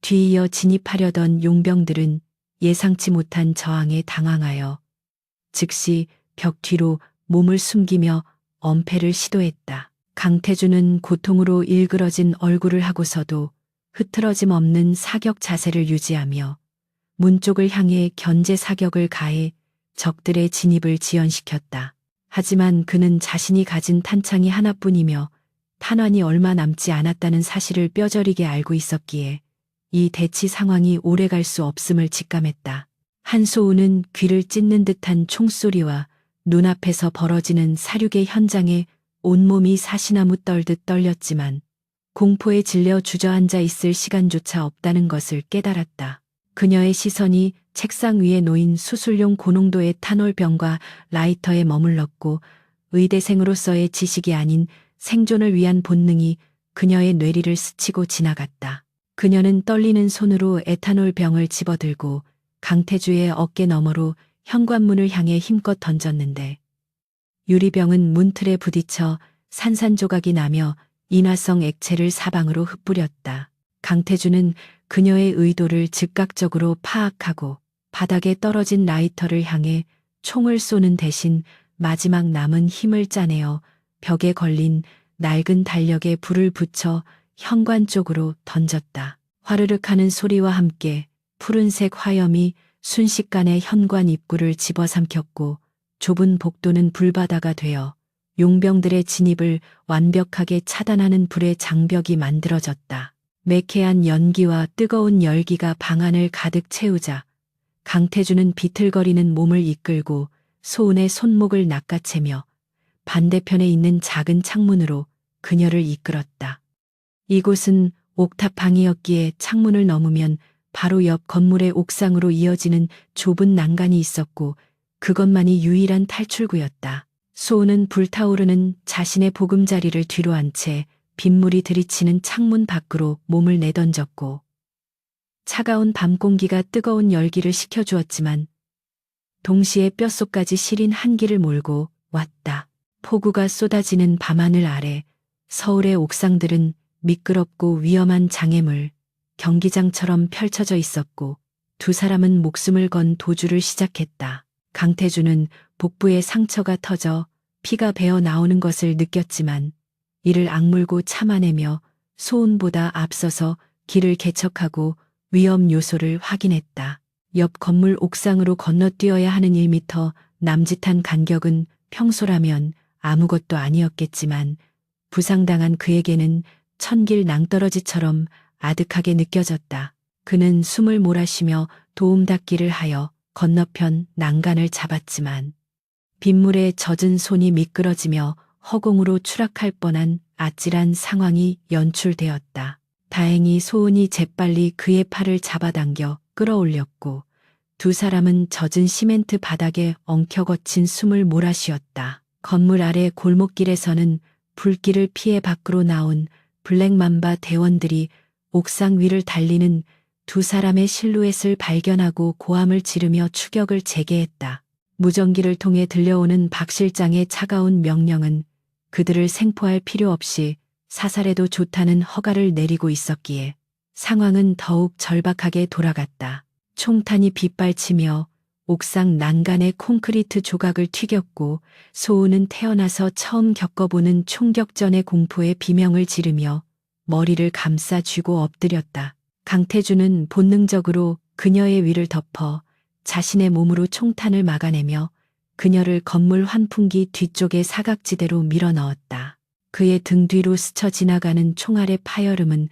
뒤이어 진입하려던 용병들은 예상치 못한 저항에 당황하여 즉시 벽 뒤로 몸을 숨기며 엄폐를 시도했다. 강태주는 고통으로 일그러진 얼굴을 하고서도 흐트러짐 없는 사격 자세를 유지하며 문 쪽을 향해 견제 사격을 가해 적들의 진입을 지연시켰다. 하지만 그는 자신이 가진 탄창이 하나뿐이며 탄환이 얼마 남지 않았다는 사실을 뼈저리게 알고 있었기에 이 대치 상황이 오래갈 수 없음을 직감했다. 한소우는 귀를 찢는 듯한 총소리와 눈앞에서 벌어지는 사륙의 현장에 온몸이 사시나무 떨듯 떨렸지만 공포에 질려 주저앉아 있을 시간조차 없다는 것을 깨달았다. 그녀의 시선이 책상 위에 놓인 수술용 고농도의 타놀병과 라이터에 머물렀고 의대생으로서의 지식이 아닌 생존을 위한 본능이 그녀의 뇌리를 스치고 지나갔다. 그녀는 떨리는 손으로 에탄올병을 집어들고 강태주의 어깨 너머로 현관문을 향해 힘껏 던졌는데 유리병은 문틀에 부딪혀 산산조각이 나며 인화성 액체를 사방으로 흩뿌렸다. 강태주는 그녀의 의도를 즉각적으로 파악하고 바닥에 떨어진 라이터를 향해 총을 쏘는 대신 마지막 남은 힘을 짜내어 벽에 걸린 낡은 달력에 불을 붙여 현관 쪽으로 던졌다. 화르륵 하는 소리와 함께 푸른색 화염이 순식간에 현관 입구를 집어삼켰고 좁은 복도는 불바다가 되어 용병들의 진입을 완벽하게 차단하는 불의 장벽이 만들어졌다. 매캐한 연기와 뜨거운 열기가 방 안을 가득 채우자 강태주는 비틀거리는 몸을 이끌고 소은의 손목을 낚아채며 반대편에 있는 작은 창문으로 그녀를 이끌었다. 이곳은 옥탑방이었기에 창문을 넘으면 바로 옆 건물의 옥상으로 이어지는 좁은 난간이 있었고 그것만이 유일한 탈출구였다. 소은은 불타오르는 자신의 보금자리를 뒤로 한 채 빗물이 들이치는 창문 밖으로 몸을 내던졌고 차가운 밤 공기가 뜨거운 열기를 식혀주었지만 동시에 뼛속까지 시린 한기를 몰고 왔다. 폭우가 쏟아지는 밤하늘 아래 서울의 옥상들은 미끄럽고 위험한 장애물, 경기장처럼 펼쳐져 있었고 두 사람은 목숨을 건 도주를 시작했다. 강태주는 복부에 상처가 터져 피가 배어 나오는 것을 느꼈지만 이를 악물고 참아내며 소은보다 앞서서 길을 개척하고 위험 요소를 확인했다. 옆 건물 옥상으로 건너뛰어야 하는 1m 남짓한 간격은 평소라면 아무것도 아니었겠지만 부상당한 그에게는 천길 낭떠러지처럼 아득하게 느껴졌다. 그는 숨을 몰아쉬며 도움닫기를 하여 건너편 난간을 잡았지만 빗물에 젖은 손이 미끄러지며 허공으로 추락할 뻔한 아찔한 상황이 연출되었다. 다행히 소은이 재빨리 그의 팔을 잡아당겨 끌어올렸고 두 사람은 젖은 시멘트 바닥에 엉켜거친 숨을 몰아쉬었다. 건물 아래 골목길에서는 불길을 피해 밖으로 나온 블랙맘바 대원들이 옥상 위를 달리는 두 사람의 실루엣을 발견하고 고함을 지르며 추격을 재개했다. 무전기를 통해 들려오는 박 실장의 차가운 명령은 그들을 생포할 필요 없이 사살해도 좋다는 허가를 내리고 있었기에 상황은 더욱 절박하게 돌아갔다. 총탄이 빗발치며 옥상 난간의 콘크리트 조각을 튀겼고 소은은 태어나서 처음 겪어보는 총격전의 공포에 비명을 지르며 머리를 감싸 쥐고 엎드렸다. 강태주는 본능적으로 그녀의 위를 덮어 자신의 몸으로 총탄을 막아내며 그녀를 건물 환풍기 뒤쪽의 사각지대로 밀어넣었다. 그의 등 뒤로 스쳐 지나가는 총알의 파열음은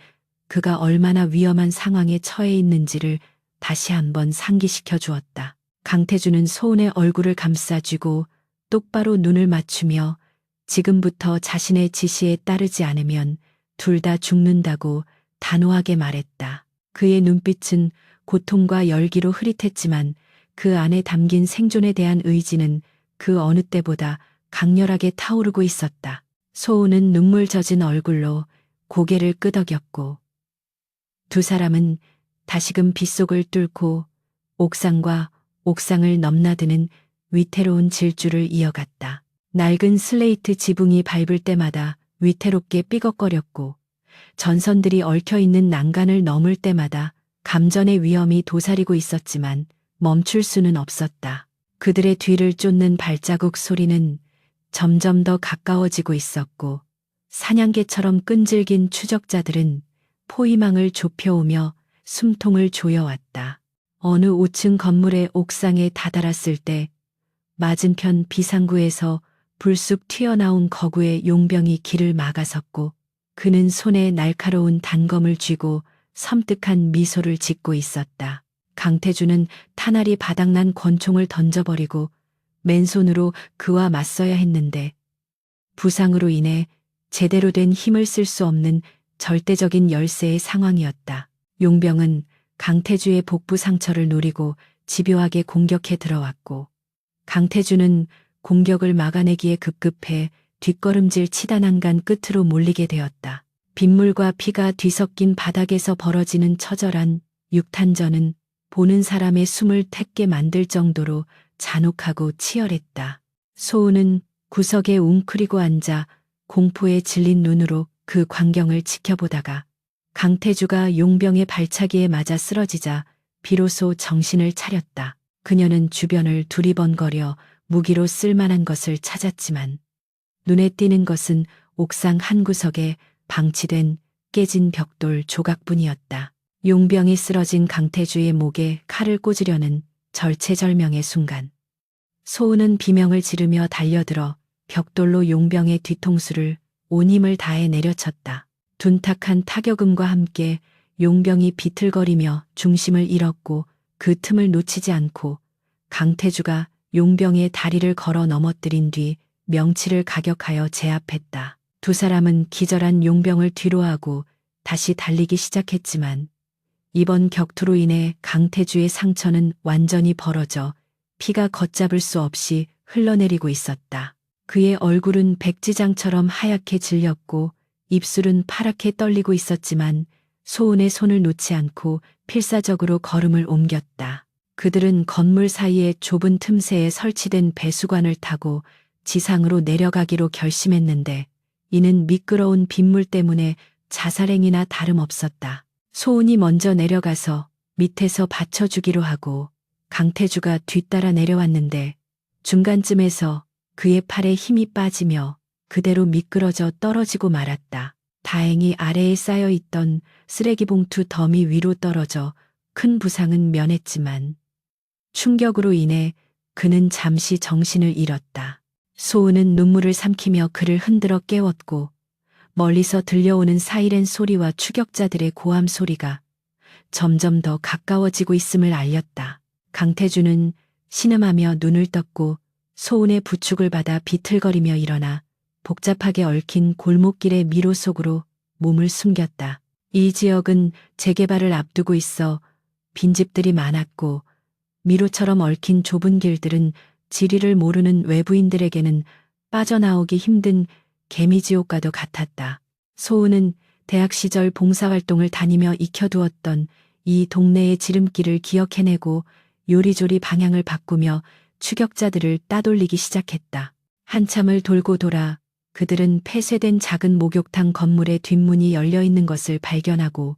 그가 얼마나 위험한 상황에 처해 있는지를 다시 한번 상기시켜 주었다. 강태주는 소은의 얼굴을 감싸쥐고 똑바로 눈을 맞추며 지금부터 자신의 지시에 따르지 않으면 둘 다 죽는다고 단호하게 말했다. 그의 눈빛은 고통과 열기로 흐릿했지만 그 안에 담긴 생존에 대한 의지는 그 어느 때보다 강렬하게 타오르고 있었다. 소은은 눈물 젖은 얼굴로 고개를 끄덕였고 두 사람은 다시금 빗속을 뚫고 옥상과 옥상을 넘나드는 위태로운 질주를 이어갔다. 낡은 슬레이트 지붕이 밟을 때마다 위태롭게 삐걱거렸고 전선들이 얽혀있는 난간을 넘을 때마다 감전의 위험이 도사리고 있었지만 멈출 수는 없었다. 그들의 뒤를 쫓는 발자국 소리는 점점 더 가까워지고 있었고 사냥개처럼 끈질긴 추적자들은 포위망을 좁혀오며 숨통을 조여왔다. 어느 5층 건물의 옥상에 다다랐을 때 맞은편 비상구에서 불쑥 튀어나온 거구의 용병이 길을 막아섰고 그는 손에 날카로운 단검을 쥐고 섬뜩한 미소를 짓고 있었다. 강태주는 탄알이 바닥난 권총을 던져버리고 맨손으로 그와 맞서야 했는데 부상으로 인해 제대로 된 힘을 쓸 수 없는 절대적인 열세의 상황이었다. 용병은 강태주의 복부 상처를 노리고 집요하게 공격해 들어왔고 강태주는 공격을 막아내기에 급급해 뒷걸음질 치다 난간 끝으로 몰리게 되었다. 빗물과 피가 뒤섞인 바닥에서 벌어지는 처절한 육탄전은 보는 사람의 숨을 텄게 만들 정도로 잔혹하고 치열했다. 소은은 구석에 웅크리고 앉아 공포에 질린 눈으로 그 광경을 지켜보다가 강태주가 용병의 발차기에 맞아 쓰러지자 비로소 정신을 차렸다. 그녀는 주변을 두리번거려 무기로 쓸만한 것을 찾았지만 눈에 띄는 것은 옥상 한 구석에 방치된 깨진 벽돌 조각뿐이었다. 용병이 쓰러진 강태주의 목에 칼을 꽂으려는 절체절명의 순간 소은은 비명을 지르며 달려들어 벽돌로 용병의 뒤통수를 온 힘을 다해 내려쳤다. 둔탁한 타격음과 함께 용병이 비틀거리며 중심을 잃었고 그 틈을 놓치지 않고 강태주가 용병의 다리를 걸어 넘어뜨린 뒤 명치를 가격하여 제압했다. 두 사람은 기절한 용병을 뒤로하고 다시 달리기 시작했지만 이번 격투로 인해 강태주의 상처는 완전히 벌어져 피가 걷잡을 수 없이 흘러내리고 있었다. 그의 얼굴은 백지장처럼 하얗게 질렸고 입술은 파랗게 떨리고 있었지만 소은의 손을 놓지 않고 필사적으로 걸음을 옮겼다. 그들은 건물 사이의 좁은 틈새에 설치된 배수관을 타고 지상으로 내려가기로 결심했는데 이는 미끄러운 빗물 때문에 자살행위나 다름없었다. 소은이 먼저 내려가서 밑에서 받쳐주기로 하고 강태주가 뒤따라 내려왔는데 중간쯤에서 그의 팔에 힘이 빠지며 그대로 미끄러져 떨어지고 말았다. 다행히 아래에 쌓여있던 쓰레기 봉투 더미 위로 떨어져 큰 부상은 면했지만 충격으로 인해 그는 잠시 정신을 잃었다. 소은은 눈물을 삼키며 그를 흔들어 깨웠고 멀리서 들려오는 사이렌 소리와 추격자들의 고함 소리가 점점 더 가까워지고 있음을 알렸다. 강태준은 신음하며 눈을 떴고 소운의 부축을 받아 비틀거리며 일어나 복잡하게 얽힌 골목길의 미로 속으로 몸을 숨겼다. 이 지역은 재개발을 앞두고 있어 빈집들이 많았고 미로처럼 얽힌 좁은 길들은 지리를 모르는 외부인들에게는 빠져나오기 힘든 개미지옥과도 같았다. 소은은 대학 시절 봉사활동을 다니며 익혀두었던 이 동네의 지름길을 기억해내고 요리조리 방향을 바꾸며 추격자들을 따돌리기 시작했다. 한참을 돌고 돌아 그들은 폐쇄된 작은 목욕탕 건물의 뒷문이 열려 있는 것을 발견하고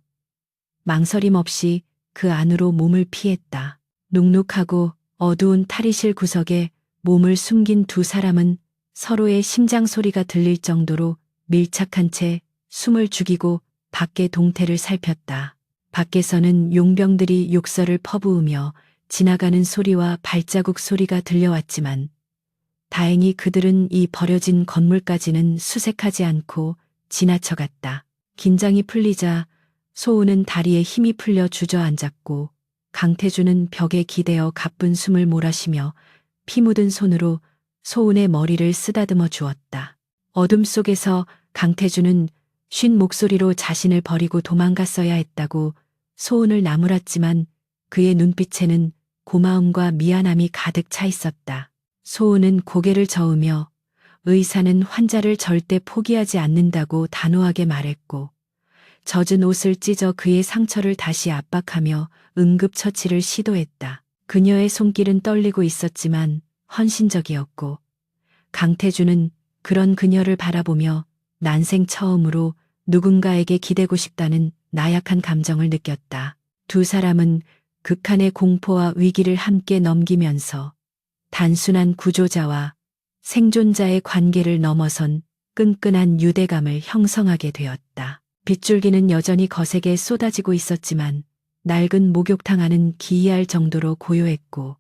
망설임 없이 그 안으로 몸을 피했다. 눅눅하고 어두운 탈의실 구석에 몸을 숨긴 두 사람은 서로의 심장 소리가 들릴 정도로 밀착한 채 숨을 죽이고 밖의 동태를 살폈다. 밖에서는 용병들이 욕설을 퍼부으며 지나가는 소리와 발자국 소리가 들려왔지만 다행히 그들은 이 버려진 건물까지는 수색하지 않고 지나쳐갔다. 긴장이 풀리자 소우는 다리에 힘이 풀려 주저앉았고 강태준은 벽에 기대어 가쁜 숨을 몰아쉬며 피 묻은 손으로 소운의 머리를 쓰다듬어 주었다. 어둠 속에서 강태준은 쉰 목소리로 자신을 버리고 도망갔어야 했다고 소운을 나무랐지만 그의 눈빛에는 고마움과 미안함이 가득 차 있었다. 소운은 고개를 저으며 의사는 환자를 절대 포기하지 않는다고 단호하게 말했고 젖은 옷을 찢어 그의 상처를 다시 압박하며 응급처치를 시도했다. 그녀의 손길은 떨리고 있었지만 헌신적이었고 강태준은 그런 그녀를 바라보며 난생 처음으로 누군가에게 기대고 싶다는 나약한 감정을 느꼈다. 두 사람은 극한의 공포와 위기를 함께 넘기면서 단순한 구조자와 생존자의 관계를 넘어선 끈끈한 유대감을 형성하게 되었다. 빗줄기는 여전히 거세게 쏟아지고 있었지만 낡은 목욕탕 안은 기이할 정도로 고요했고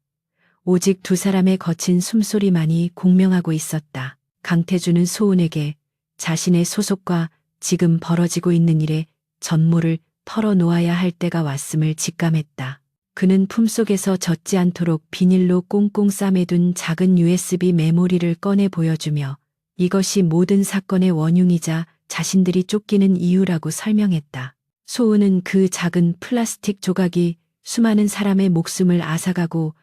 오직 두 사람의 거친 숨소리만이 공명하고 있었다. 강태준은 소은에게 자신의 소속과 지금 벌어지고 있는 일의 전모를 털어놓아야 할 때가 왔음을 직감했다. 그는 품속에서 젖지 않도록 비닐로 꽁꽁 싸매둔 작은 USB 메모리를 꺼내 보여주며 이것이 모든 사건의 원흉이자 자신들이 쫓기는 이유라고 설명했다. 소은은 그 작은 플라스틱 조각이 수많은 사람의 목숨을 앗아가고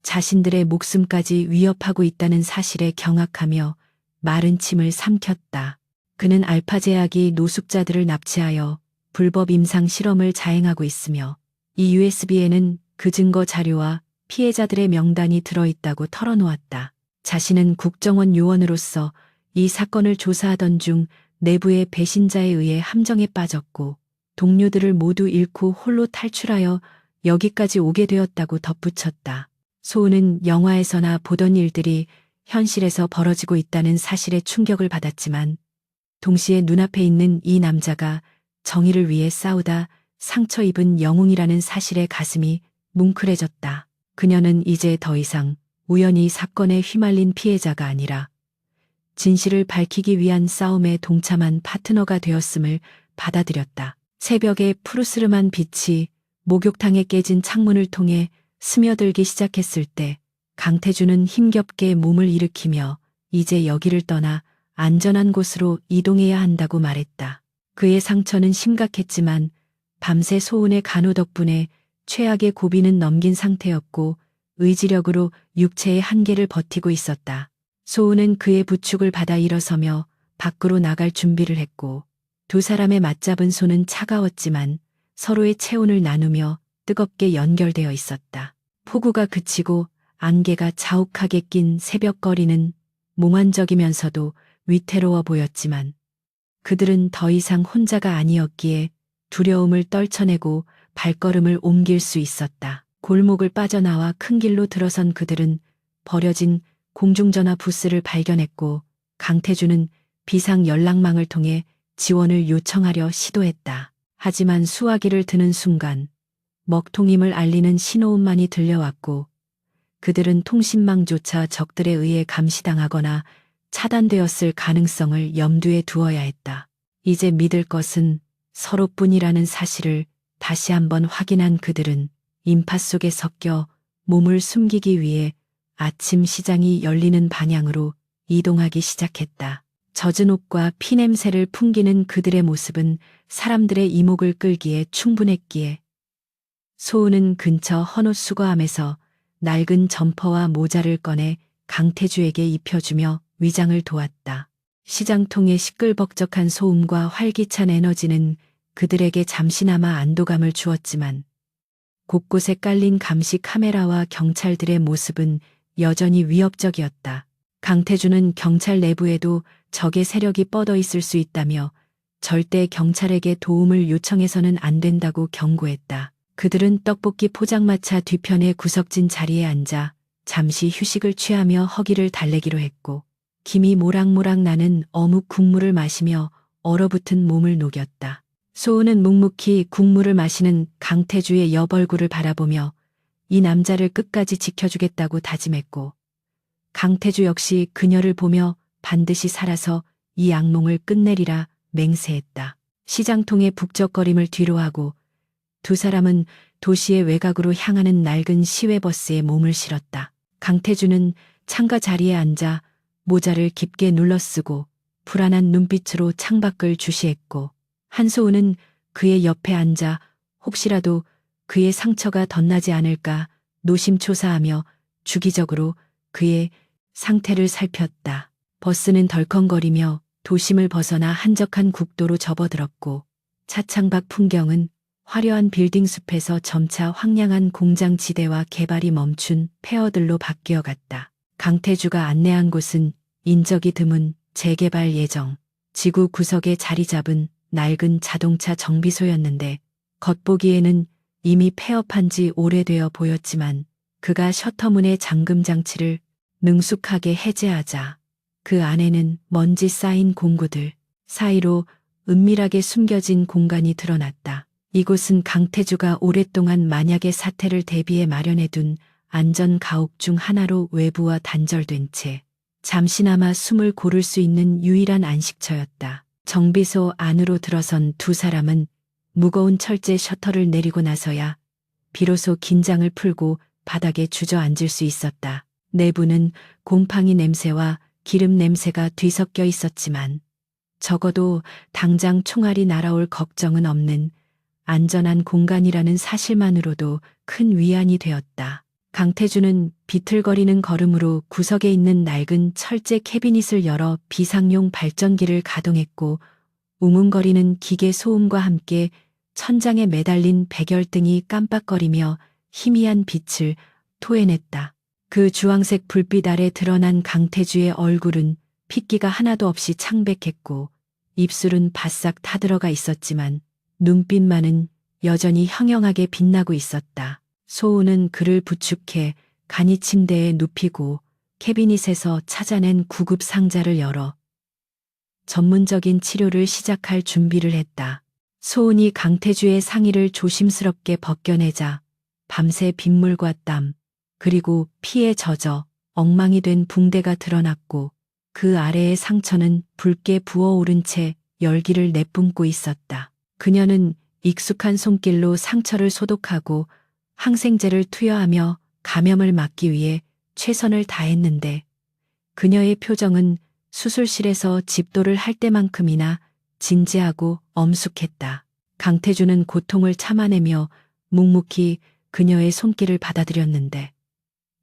자신들의 목숨까지 위협하고 있다는 사실에 경악하며 마른 침을 삼켰다. 그는 알파 제약이 노숙자들을 납치하여 불법 임상 실험을 자행하고 있으며 이 USB에는 그 증거 자료와 피해자들의 명단이 들어있다고 털어놓았다. 자신은 국정원 요원으로서 이 사건을 조사하던 중 내부의 배신자에 의해 함정에 빠졌고 동료들을 모두 잃고 홀로 탈출하여 여기까지 오게 되었다고 덧붙였다. 소은은 영화에서나 보던 일들이 현실에서 벌어지고 있다는 사실에 충격을 받았지만 동시에 눈앞에 있는 이 남자가 정의를 위해 싸우다 상처 입은 영웅이라는 사실에 가슴이 뭉클해졌다. 그녀는 이제 더 이상 우연히 사건에 휘말린 피해자가 아니라 진실을 밝히기 위한 싸움에 동참한 파트너가 되었음을 받아들였다. 새벽의 푸르스름한 빛이 목욕탕에 깨진 창문을 통해 스며들기 시작했을 때 강태준은 힘겹게 몸을 일으키며 이제 여기를 떠나 안전한 곳으로 이동해야 한다고 말했다. 그의 상처는 심각했지만 밤새 소운의 간호 덕분에 최악의 고비는 넘긴 상태였고 의지력으로 육체의 한계를 버티고 있었다. 소운은 그의 부축을 받아 일어서며 밖으로 나갈 준비를 했고 두 사람의 맞잡은 손은 차가웠지만 서로의 체온을 나누며 뜨겁게 연결되어 있었다. 폭우가 그치고 안개가 자욱하게 낀 새벽거리는 몽환적이면서도 위태로워 보였지만 그들은 더 이상 혼자가 아니었기에 두려움을 떨쳐내고 발걸음을 옮길 수 있었다. 골목을 빠져나와 큰 길로 들어선 그들은 버려진 공중전화 부스를 발견했고 강태준은 비상 연락망을 통해 지원을 요청하려 시도했다. 하지만 수화기를 드는 순간 먹통임을 알리는 신호음만이 들려왔고 그들은 통신망조차 적들에 의해 감시당하거나 차단되었을 가능성을 염두에 두어야 했다. 이제 믿을 것은 서로뿐이라는 사실을 다시 한번 확인한 그들은 인파 속에 섞여 몸을 숨기기 위해 아침 시장이 열리는 방향으로 이동하기 시작했다. 젖은 옷과 피냄새를 풍기는 그들의 모습은 사람들의 이목을 끌기에 충분했기에 소은은 근처 헌옷 수거함에서 낡은 점퍼와 모자를 꺼내 강태주에게 입혀주며 위장을 도왔다. 시장통의 시끌벅적한 소음과 활기찬 에너지는 그들에게 잠시나마 안도감을 주었지만 곳곳에 깔린 감시 카메라와 경찰들의 모습은 여전히 위협적이었다. 강태주는 경찰 내부에도 적의 세력이 뻗어 있을 수 있다며 절대 경찰에게 도움을 요청해서는 안 된다고 경고했다. 그들은 떡볶이 포장마차 뒤편의 구석진 자리에 앉아 잠시 휴식을 취하며 허기를 달래기로 했고 김이 모락모락 나는 어묵 국물을 마시며 얼어붙은 몸을 녹였다. 소은은 묵묵히 국물을 마시는 강태주의 옆얼굴을 바라보며 이 남자를 끝까지 지켜주겠다고 다짐했고 강태주 역시 그녀를 보며 반드시 살아서 이 악몽을 끝내리라 맹세했다. 시장통의 북적거림을 뒤로하고 두 사람은 도시의 외곽으로 향하는 낡은 시외버스에 몸을 실었다. 강태주는 창가 자리에 앉아 모자를 깊게 눌러쓰고 불안한 눈빛으로 창밖을 주시했고 한소은은 그의 옆에 앉아 혹시라도 그의 상처가 덧나지 않을까 노심초사하며 주기적으로 그의 상태를 살폈다. 버스는 덜컹거리며 도심을 벗어나 한적한 국도로 접어들었고 차창밖 풍경은 화려한 빌딩 숲에서 점차 황량한 공장 지대와 개발이 멈춘 폐허들로 바뀌어갔다. 강태주가 안내한 곳은 인적이 드문 재개발 예정 지구 구석에 자리 잡은 낡은 자동차 정비소였는데 겉보기에는 이미 폐업한 지 오래되어 보였지만 그가 셔터문의 잠금 장치를 능숙하게 해제하자 그 안에는 먼지 쌓인 공구들 사이로 은밀하게 숨겨진 공간이 드러났다. 이곳은 강태주가 오랫동안 만약의 사태를 대비해 마련해둔 안전 가옥 중 하나로 외부와 단절된 채 잠시나마 숨을 고를 수 있는 유일한 안식처였다. 정비소 안으로 들어선 두 사람은 무거운 철제 셔터를 내리고 나서야 비로소 긴장을 풀고 바닥에 주저앉을 수 있었다. 내부는 곰팡이 냄새와 기름 냄새가 뒤섞여 있었지만 적어도 당장 총알이 날아올 걱정은 없는 안전한 공간이라는 사실만으로도 큰 위안이 되었다. 강태주는 비틀거리는 걸음으로 구석에 있는 낡은 철제 캐비닛을 열어 비상용 발전기를 가동했고 웅웅거리는 기계 소음과 함께 천장에 매달린 백열등이 깜빡거리며 희미한 빛을 토해냈다. 그 주황색 불빛 아래 드러난 강태주의 얼굴은 핏기가 하나도 없이 창백했고 입술은 바싹 타들어가 있었지만 눈빛만은 여전히 형형하게 빛나고 있었다. 소은은 그를 부축해 간이 침대에 눕히고 캐비닛에서 찾아낸 구급 상자를 열어 전문적인 치료를 시작할 준비를 했다. 소은이 강태주의 상의를 조심스럽게 벗겨내자 밤새 빗물과 땀 그리고 피에 젖어 엉망이 된 붕대가 드러났고 그 아래의 상처는 붉게 부어오른 채 열기를 내뿜고 있었다. 그녀는 익숙한 손길로 상처를 소독하고 항생제를 투여하며 감염을 막기 위해 최선을 다했는데 그녀의 표정은 수술실에서 집도를 할 때만큼이나 진지하고 엄숙했다. 강태주는 고통을 참아내며 묵묵히 그녀의 손길을 받아들였는데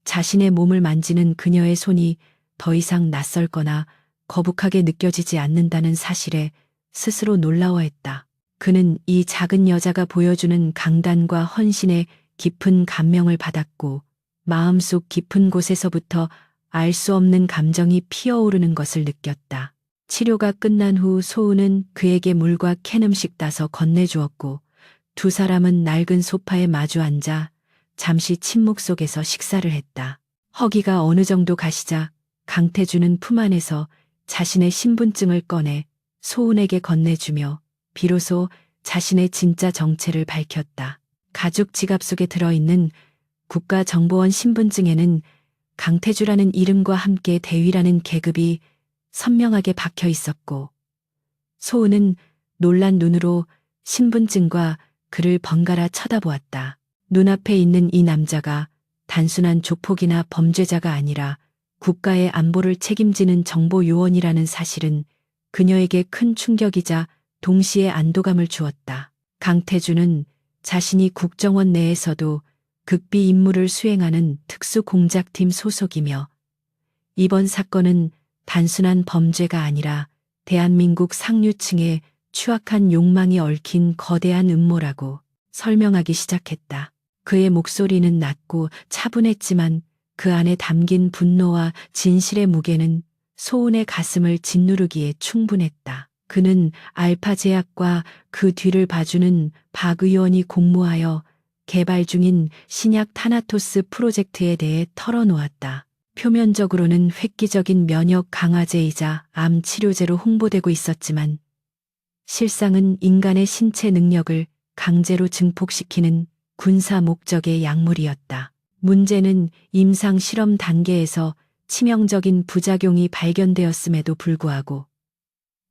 자신의 몸을 만지는 그녀의 손이 더 이상 낯설거나 거북하게 느껴지지 않는다는 사실에 스스로 놀라워했다. 그는 이 작은 여자가 보여주는 강단과 헌신에 깊은 감명을 받았고 마음속 깊은 곳에서부터 알 수 없는 감정이 피어오르는 것을 느꼈다. 치료가 끝난 후 소은은 그에게 물과 캔 음식 따서 건네주었고 두 사람은 낡은 소파에 마주 앉아 잠시 침묵 속에서 식사를 했다. 허기가 어느 정도 가시자 강태주는 품 안에서 자신의 신분증을 꺼내 소은에게 건네주며 비로소 자신의 진짜 정체를 밝혔다. 가죽 지갑 속에 들어있는 국가정보원 신분증에는 강태주라는 이름과 함께 대위라는 계급이 선명하게 박혀 있었고 소은은 놀란 눈으로 신분증과 그를 번갈아 쳐다보았다. 눈앞에 있는 이 남자가 단순한 조폭이나 범죄자가 아니라 국가의 안보를 책임지는 정보요원이라는 사실은 그녀에게 큰 충격이자 동시에 안도감을 주었다. 강태주는 자신이 국정원 내에서도 극비 임무를 수행하는 특수공작팀 소속이며 이번 사건은 단순한 범죄가 아니라 대한민국 상류층의 추악한 욕망이 얽힌 거대한 음모라고 설명하기 시작했다. 그의 목소리는 낮고 차분했지만 그 안에 담긴 분노와 진실의 무게는 소은의 가슴을 짓누르기에 충분했다. 그는 알파제약과 그 뒤를 봐주는 박 의원이 공모하여 개발 중인 신약 타나토스 프로젝트에 대해 털어놓았다. 표면적으로는 획기적인 면역 강화제이자 암 치료제로 홍보되고 있었지만 실상은 인간의 신체 능력을 강제로 증폭시키는 군사 목적의 약물이었다. 문제는 임상 실험 단계에서 치명적인 부작용이 발견되었음에도 불구하고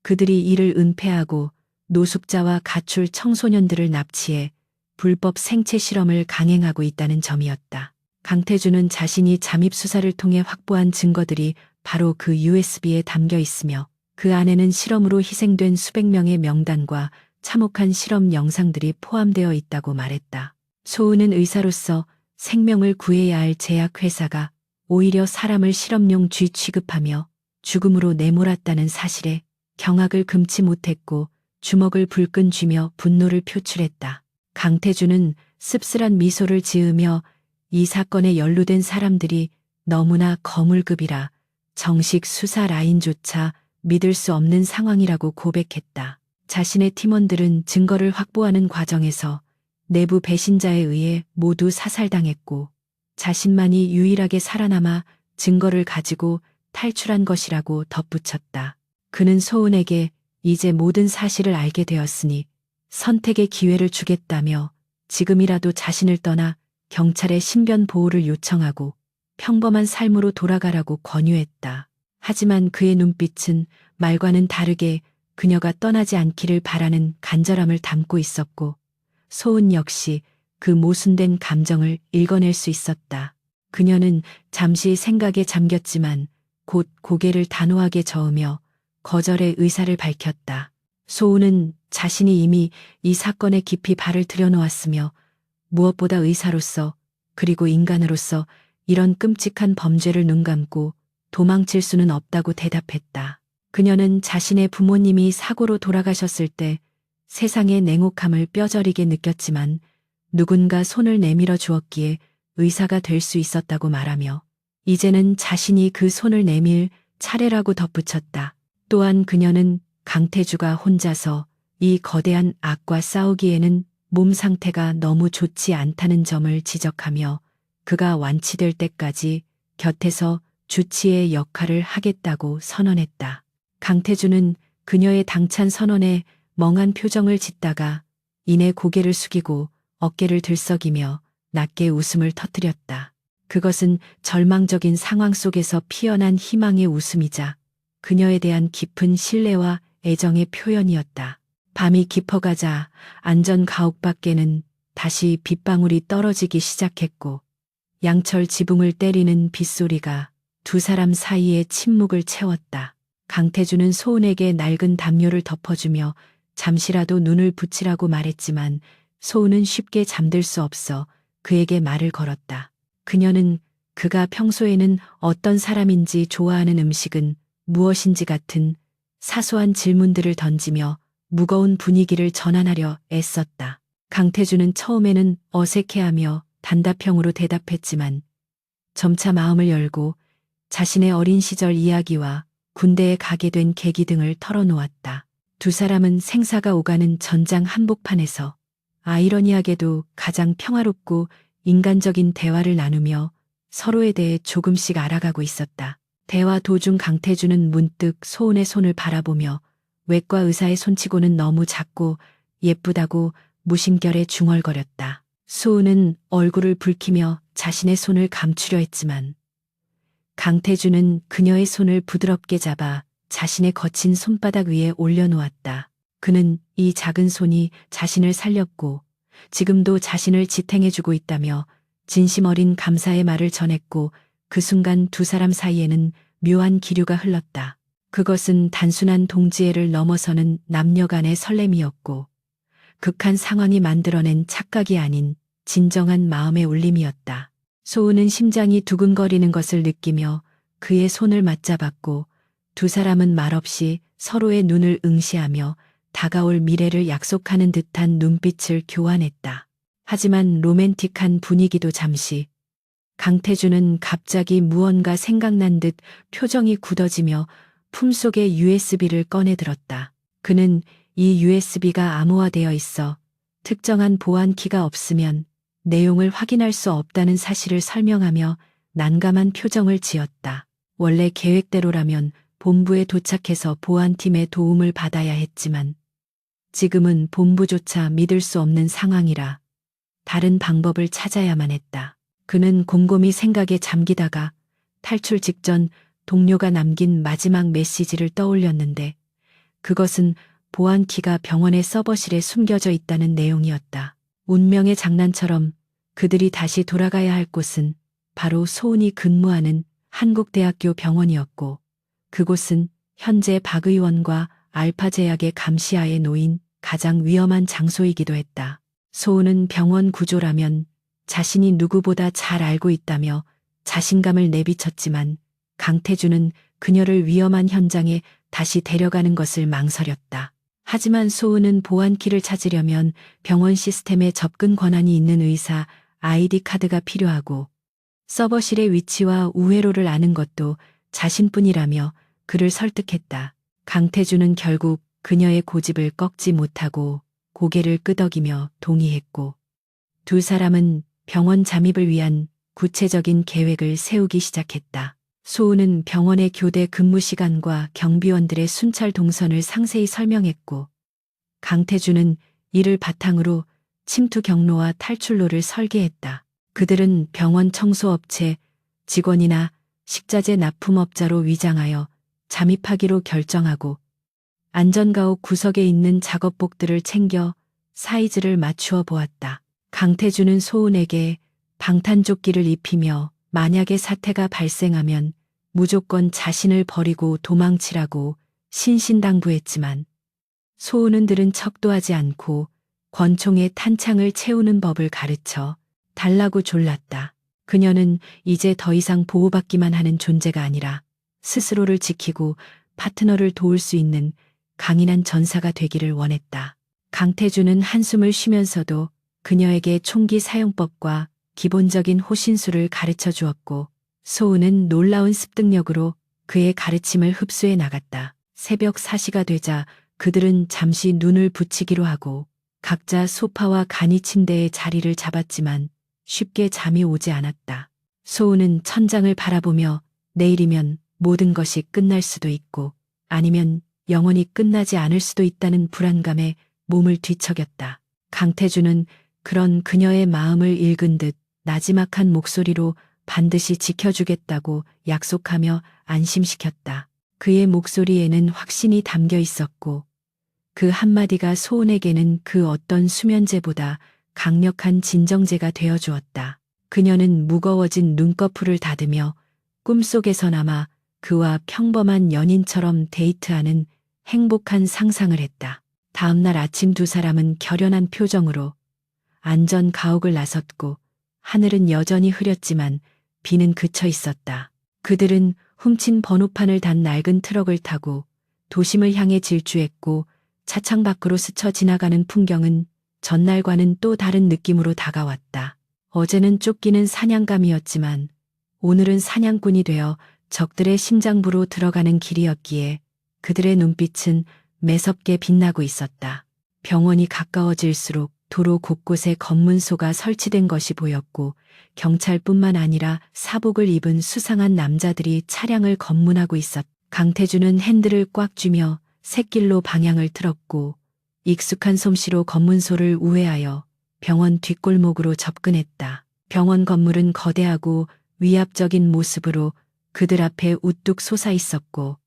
그들이 이를 은폐하고 노숙자와 가출 청소년들을 납치해 불법 생체 실험을 강행하고 있다는 점이었다. 강태주는 자신이 잠입 수사를 통해 확보한 증거들이 바로 그 USB에 담겨 있으며 그 안에는 실험으로 희생된 수백 명의 명단과 참혹한 실험 영상들이 포함되어 있다고 말했다. 소은은 의사로서 생명을 구해야 할 제약회사가 오히려 사람을 실험용 쥐 취급하며 죽음으로 내몰았다는 사실에 경악을 금치 못했고 주먹을 불끈 쥐며 분노를 표출했다. 강태주는 씁쓸한 미소를 지으며 이 사건에 연루된 사람들이 너무나 거물급이라 정식 수사 라인조차 믿을 수 없는 상황이라고 고백했다. 자신의 팀원들은 증거를 확보하는 과정에서 내부 배신자에 의해 모두 사살당했고 자신만이 유일하게 살아남아 증거를 가지고 탈출한 것이라고 덧붙였다. 그는 소은에게 이제 모든 사실을 알게 되었으니 선택의 기회를 주겠다며 지금이라도 자신을 떠나 경찰의 신변 보호를 요청하고 평범한 삶으로 돌아가라고 권유했다. 하지만 그의 눈빛은 말과는 다르게 그녀가 떠나지 않기를 바라는 간절함을 담고 있었고 소은 역시 그 모순된 감정을 읽어낼 수 있었다. 그녀는 잠시 생각에 잠겼지만 곧 고개를 단호하게 저으며 거절의 의사를 밝혔다. 소은은 자신이 이미 이 사건에 깊이 발을 들여놓았으며 무엇보다 의사로서 그리고 인간으로서 이런 끔찍한 범죄를 눈감고 도망칠 수는 없다고 대답했다. 그녀는 자신의 부모님이 사고로 돌아가셨을 때 세상의 냉혹함을 뼈저리게 느꼈지만 누군가 손을 내밀어 주었기에 의사가 될 수 있었다고 말하며 이제는 자신이 그 손을 내밀 차례라고 덧붙였다. 또한 그녀는 강태주가 혼자서 이 거대한 악과 싸우기에는 몸 상태가 너무 좋지 않다는 점을 지적하며 그가 완치될 때까지 곁에서 주치의 역할을 하겠다고 선언했다. 강태주는 그녀의 당찬 선언에 멍한 표정을 짓다가 이내 고개를 숙이고 어깨를 들썩이며 낮게 웃음을 터뜨렸다. 그것은 절망적인 상황 속에서 피어난 희망의 웃음이자 그녀에 대한 깊은 신뢰와 애정의 표현이었다. 밤이 깊어가자 안전 가옥 밖에는 다시 빗방울이 떨어지기 시작했고 양철 지붕을 때리는 빗소리가 두 사람 사이의 침묵을 채웠다. 강태주는 소은에게 낡은 담요를 덮어주며 잠시라도 눈을 붙이라고 말했지만 소은은 쉽게 잠들 수 없어 그에게 말을 걸었다. 그녀는 그가 평소에는 어떤 사람인지 좋아하는 음식은 무엇인지 같은 사소한 질문들을 던지며 무거운 분위기를 전환하려 애썼다. 강태주는 처음에는 어색해하며 단답형으로 대답했지만 점차 마음을 열고 자신의 어린 시절 이야기와 군대에 가게 된 계기 등을 털어놓았다. 두 사람은 생사가 오가는 전장 한복판에서 아이러니하게도 가장 평화롭고 인간적인 대화를 나누며 서로에 대해 조금씩 알아가고 있었다. 대화 도중 강태주는 문득 소은의 손을 바라보며 외과 의사의 손치고는 너무 작고 예쁘다고 무심결에 중얼거렸다. 소은은 얼굴을 붉히며 자신의 손을 감추려 했지만 강태주는 그녀의 손을 부드럽게 잡아 자신의 거친 손바닥 위에 올려놓았다. 그는 이 작은 손이 자신을 살렸고 지금도 자신을 지탱해주고 있다며 진심 어린 감사의 말을 전했고 그 순간 두 사람 사이에는 묘한 기류가 흘렀다. 그것은 단순한 동지애를 넘어서는 남녀 간의 설렘이었고 극한 상황이 만들어낸 착각이 아닌 진정한 마음의 울림이었다. 소은은 심장이 두근거리는 것을 느끼며 그의 손을 맞잡았고 두 사람은 말없이 서로의 눈을 응시하며 다가올 미래를 약속하는 듯한 눈빛을 교환했다. 하지만 로맨틱한 분위기도 잠시. 강태주는 갑자기 무언가 생각난 듯 표정이 굳어지며 품속에 USB를 꺼내 들었다. 그는 이 USB가 암호화되어 있어 특정한 보안키가 없으면 내용을 확인할 수 없다는 사실을 설명하며 난감한 표정을 지었다. 원래 계획대로라면 본부에 도착해서 보안팀의 도움을 받아야 했지만 지금은 본부조차 믿을 수 없는 상황이라 다른 방법을 찾아야만 했다. 그는 곰곰이 생각에 잠기다가 탈출 직전 동료가 남긴 마지막 메시지를 떠올렸는데 그것은 보안키가 병원의 서버실에 숨겨져 있다는 내용이었다. 운명의 장난처럼 그들이 다시 돌아가야 할 곳은 바로 소은이 근무하는 한국대학교 병원이었고 그곳은 현재 박 의원과 알파제약의 감시하에 놓인 가장 위험한 장소이기도 했다. 소은은 병원 구조라면 자신이 누구보다 잘 알고 있다며 자신감을 내비쳤지만 강태주는 그녀를 위험한 현장에 다시 데려가는 것을 망설였다. 하지만 소은은 보안키를 찾으려면 병원 시스템에 접근 권한이 있는 의사 아이디 카드가 필요하고 서버실의 위치와 우회로를 아는 것도 자신뿐이라며 그를 설득했다. 강태주는 결국 그녀의 고집을 꺾지 못하고 고개를 끄덕이며 동의했고 두 사람은 병원 잠입을 위한 구체적인 계획을 세우기 시작했다. 소은은 병원의 교대 근무 시간과 경비원들의 순찰 동선을 상세히 설명했고 강태주는 이를 바탕으로 침투 경로와 탈출로를 설계했다. 그들은 병원 청소업체 직원이나 식자재 납품업자로 위장하여 잠입하기로 결정하고 안전가옥 구석에 있는 작업복들을 챙겨 사이즈를 맞추어 보았다. 강태주는 소은에게 방탄조끼를 입히며 만약에 사태가 발생하면 무조건 자신을 버리고 도망치라고 신신당부했지만 소은은 들은 척도 하지 않고 권총에 탄창을 채우는 법을 가르쳐 달라고 졸랐다. 그녀는 이제 더 이상 보호받기만 하는 존재가 아니라 스스로를 지키고 파트너를 도울 수 있는 강인한 전사가 되기를 원했다. 강태주는 한숨을 쉬면서도 그녀에게 총기 사용법과 기본적인 호신술을 가르쳐 주었고 소은은 놀라운 습득력으로 그의 가르침을 흡수해 나갔다. 새벽 4시가 되자 그들은 잠시 눈을 붙이기로 하고 각자 소파와 간이 침대에 자리를 잡았지만 쉽게 잠이 오지 않았다. 소은은 천장을 바라보며 내일이면 모든 것이 끝날 수도 있고 아니면 영원히 끝나지 않을 수도 있다는 불안감에 몸을 뒤척였다. 강태주는 그런 그녀의 마음을 읽은 듯 나지막한 목소리로 반드시 지켜주겠다고 약속하며 안심시켰다. 그의 목소리에는 확신이 담겨 있었고 그 한마디가 소은에게는 그 어떤 수면제보다 강력한 진정제가 되어 주었다. 그녀는 무거워진 눈꺼풀을 닫으며 꿈속에서나마 그와 평범한 연인처럼 데이트하는 행복한 상상을 했다. 다음날 아침 두 사람은 결연한 표정으로 안전 가옥을 나섰고 하늘은 여전히 흐렸지만 비는 그쳐 있었다. 그들은 훔친 번호판을 단 낡은 트럭을 타고 도심을 향해 질주했고 차창 밖으로 스쳐 지나가는 풍경은 전날과는 또 다른 느낌으로 다가왔다. 어제는 쫓기는 사냥감이었지만 오늘은 사냥꾼이 되어 적들의 심장부로 들어가는 길이었기에 그들의 눈빛은 매섭게 빛나고 있었다. 병원이 가까워질수록 도로 곳곳에 검문소가 설치된 것이 보였고 경찰뿐만 아니라 사복을 입은 수상한 남자들이 차량을 검문하고 있었다. 강태주는 핸들을 꽉 쥐며 샛길로 방향을 틀었고 익숙한 솜씨로 검문소를 우회하여 병원 뒷골목으로 접근했다. 병원 건물은 거대하고 위압적인 모습으로 그들 앞에 우뚝 솟아 있었고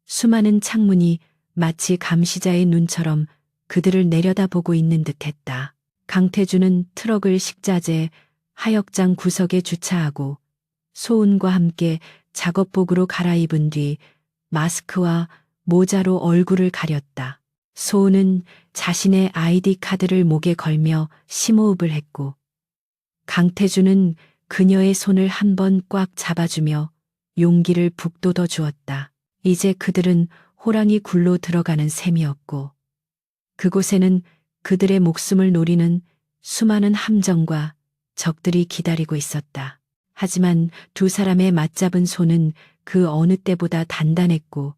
수많은 창문이 마치 감시자의 눈처럼 그들을 내려다보고 있는 듯했다. 강태주는 트럭을 식자재 하역장 구석에 주차하고 소은과 함께 작업복으로 갈아입은 뒤 마스크와 모자로 얼굴을 가렸다. 소은은 자신의 아이디 카드를 목에 걸며 심호흡을 했고 강태주는 그녀의 손을 한 번 꽉 잡아주며 용기를 북돋워 주었다. 이제 그들은 호랑이 굴로 들어가는 셈이었고 그곳에는 그들의 목숨을 노리는 수많은 함정과 적들이 기다리고 있었다. 하지만 두 사람의 맞잡은 손은 그 어느 때보다 단단했고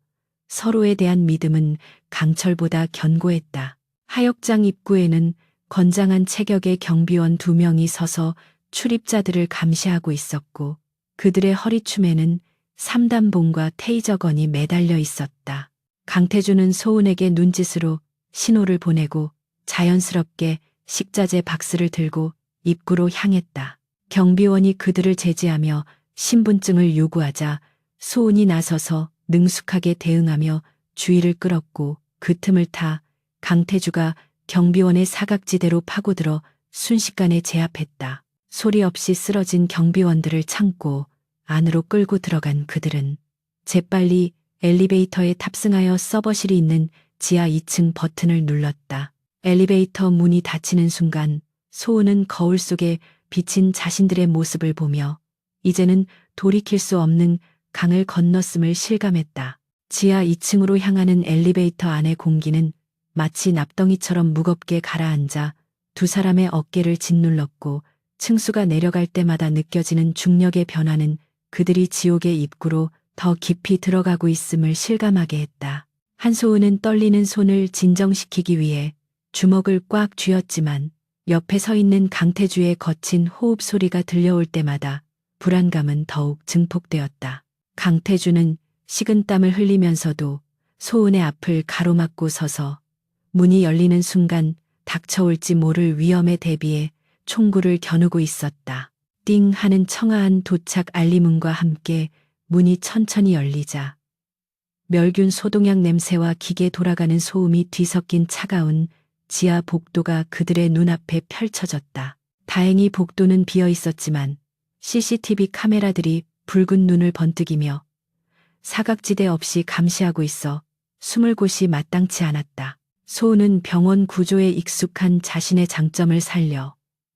서로에 대한 믿음은 강철보다 견고했다. 하역장 입구에는 건장한 체격의 경비원 2명이 서서 출입자들을 감시하고 있었고 그들의 허리춤에는 3단봉과 테이저건이 매달려 있었다. 강태주는 소은에게 눈짓으로 신호를 보내고 자연스럽게 식자재 박스를 들고 입구로 향했다. 경비원이 그들을 제지하며 신분증을 요구하자 소은이 나서서 능숙하게 대응하며 주의를 끌었고 그 틈을 타 강태주가 경비원의 사각지대로 파고들어 순식간에 제압했다. 소리 없이 쓰러진 경비원들을 참고 안으로 끌고 들어간 그들은 재빨리 엘리베이터에 탑승하여 서버실이 있는 지하 2층 버튼을 눌렀다. 엘리베이터 문이 닫히는 순간 소은은 거울 속에 비친 자신들의 모습을 보며 이제는 돌이킬 수 없는 강을 건넜음을 실감했다. 지하 2층으로 향하는 엘리베이터 안의 공기는 마치 납덩이처럼 무겁게 가라앉아 두 사람의 어깨를 짓눌렀고 층수가 내려갈 때마다 느껴지는 중력의 변화는 그들이 지옥의 입구로 더 깊이 들어가고 있음을 실감하게 했다. 한소은은 떨리는 손을 진정시키기 위해 주먹을 꽉 쥐었지만 옆에 서 있는 강태주의 거친 호흡 소리가 들려올 때마다 불안감은 더욱 증폭되었다. 강태주는 식은땀을 흘리면서도 소은의 앞을 가로막고 서서 문이 열리는 순간 닥쳐올지 모를 위험에 대비해 총구를 겨누고 있었다. 띵 하는 청아한 도착 알림음과 함께 문이 천천히 열리자 멸균 소독약 냄새와 기계 돌아가는 소음이 뒤섞인 차가운 지하 복도가 그들의 눈앞에 펼쳐졌다. 다행히 복도는 비어 있었지만 CCTV 카메라들이 붉은 눈을 번뜩이며 사각지대 없이 감시하고 있어 숨을 곳이 마땅치 않았다. 소은은 병원 구조에 익숙한 자신의 장점을 살려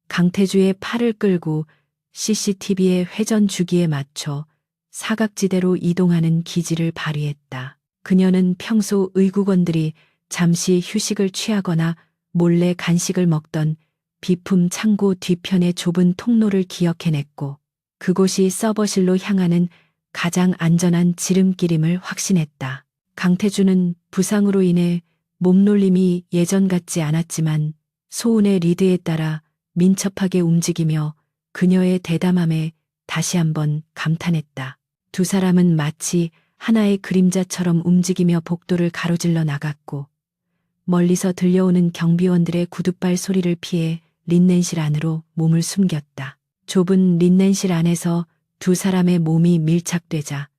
강태주의 팔을 끌고 CCTV의 회전 주기에 맞춰 사각지대로 이동하는 기지를 발휘했다. 그녀는 평소 의국원들이 잠시 휴식을 취하거나 몰래 간식을 먹던 비품 창고 뒤편의 좁은 통로를 기억해냈고 그곳이 서버실로 향하는 가장 안전한 지름길임을 확신했다. 강태주는 부상으로 인해 몸놀림이 예전 같지 않았지만 소은의 리드에 따라 민첩하게 움직이며 그녀의 대담함에 다시 한번 감탄했다. 두 사람은 마치 하나의 그림자처럼 움직이며 복도를 가로질러 나갔고 멀리서 들려오는 경비원들의 구둣발 소리를 피해 린넨실 안으로 몸을 숨겼다. 좁은 린넨실 안에서 두 사람의 몸이 밀착되자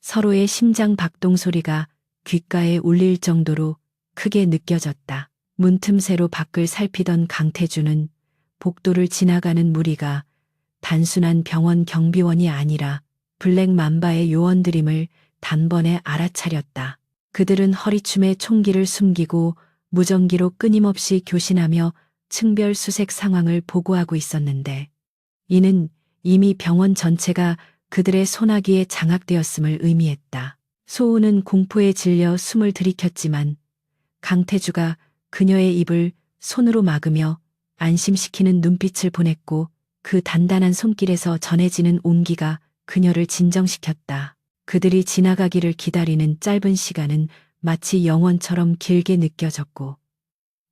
서로의 심장 박동 소리가 귓가에 울릴 정도로 크게 느껴졌다. 문틈새로 밖을 살피던 강태주는 복도를 지나가는 무리가 단순한 병원 경비원이 아니라 블랙 맘바의 요원들임을 단번에 알아차렸다. 그들은 허리춤에 총기를 숨기고 무전기로 끊임없이 교신하며 층별 수색 상황을 보고하고 있었는데 이는 이미 병원 전체가 그들의 소나기에 장악되었음을 의미했다. 소은은 공포에 질려 숨을 들이켰지만 강태주가 그녀의 입을 손으로 막으며 안심시키는 눈빛을 보냈고 그 단단한 손길에서 전해지는 온기가 그녀를 진정시켰다. 그들이 지나가기를 기다리는 짧은 시간은 마치 영원처럼 길게 느껴졌고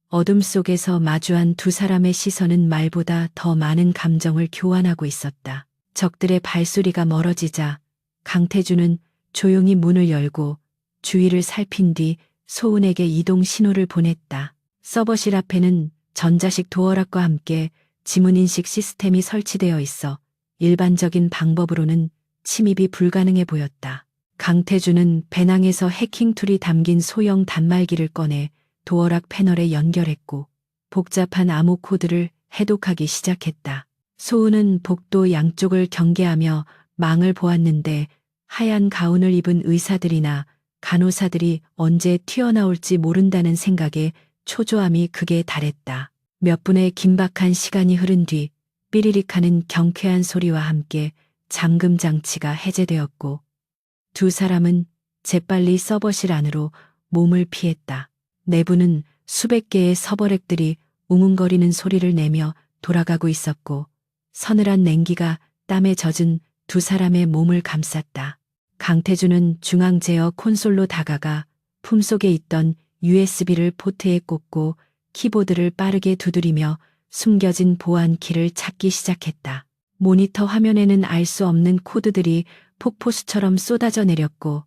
어둠 속에서 마주한 두 사람의 시선은 말보다 더 많은 감정을 교환하고 있었다. 적들의 발소리가 멀어지자 강태주는 조용히 문을 열고 주위를 살핀 뒤 소은에게 이동 신호를 보냈다. 서버실 앞에는 전자식 도어락과 함께 지문인식 시스템이 설치되어 있어 일반적인 방법으로는 침입이 불가능해 보였다. 강태주는 배낭에서 해킹 툴이 담긴 소형 단말기를 꺼내 도어락 패널에 연결했고 복잡한 암호 코드를 해독하기 시작했다. 소은은 복도 양쪽을 경계하며 망을 보았는데 하얀 가운을 입은 의사들이나 간호사들이 언제 튀어나올지 모른다는 생각에 초조함이 극에 달했다. 몇 분의 긴박한 시간이 흐른 뒤 삐리릭하는 경쾌한 소리와 함께 잠금 장치가 해제되었고 두 사람은 재빨리 서버실 안으로 몸을 피했다. 내부는 수백 개의 서버렉들이 웅웅거리는 소리를 내며 돌아가고 있었고 서늘한 냉기가 땀에 젖은 두 사람의 몸을 감쌌다. 강태주는 중앙 제어 콘솔로 다가가 품속에 있던 USB를 포트에 꽂고 키보드를 빠르게 두드리며 숨겨진 보안 키를 찾기 시작했다. 모니터 화면에는 알 수 없는 코드들이 폭포수처럼 쏟아져 내렸고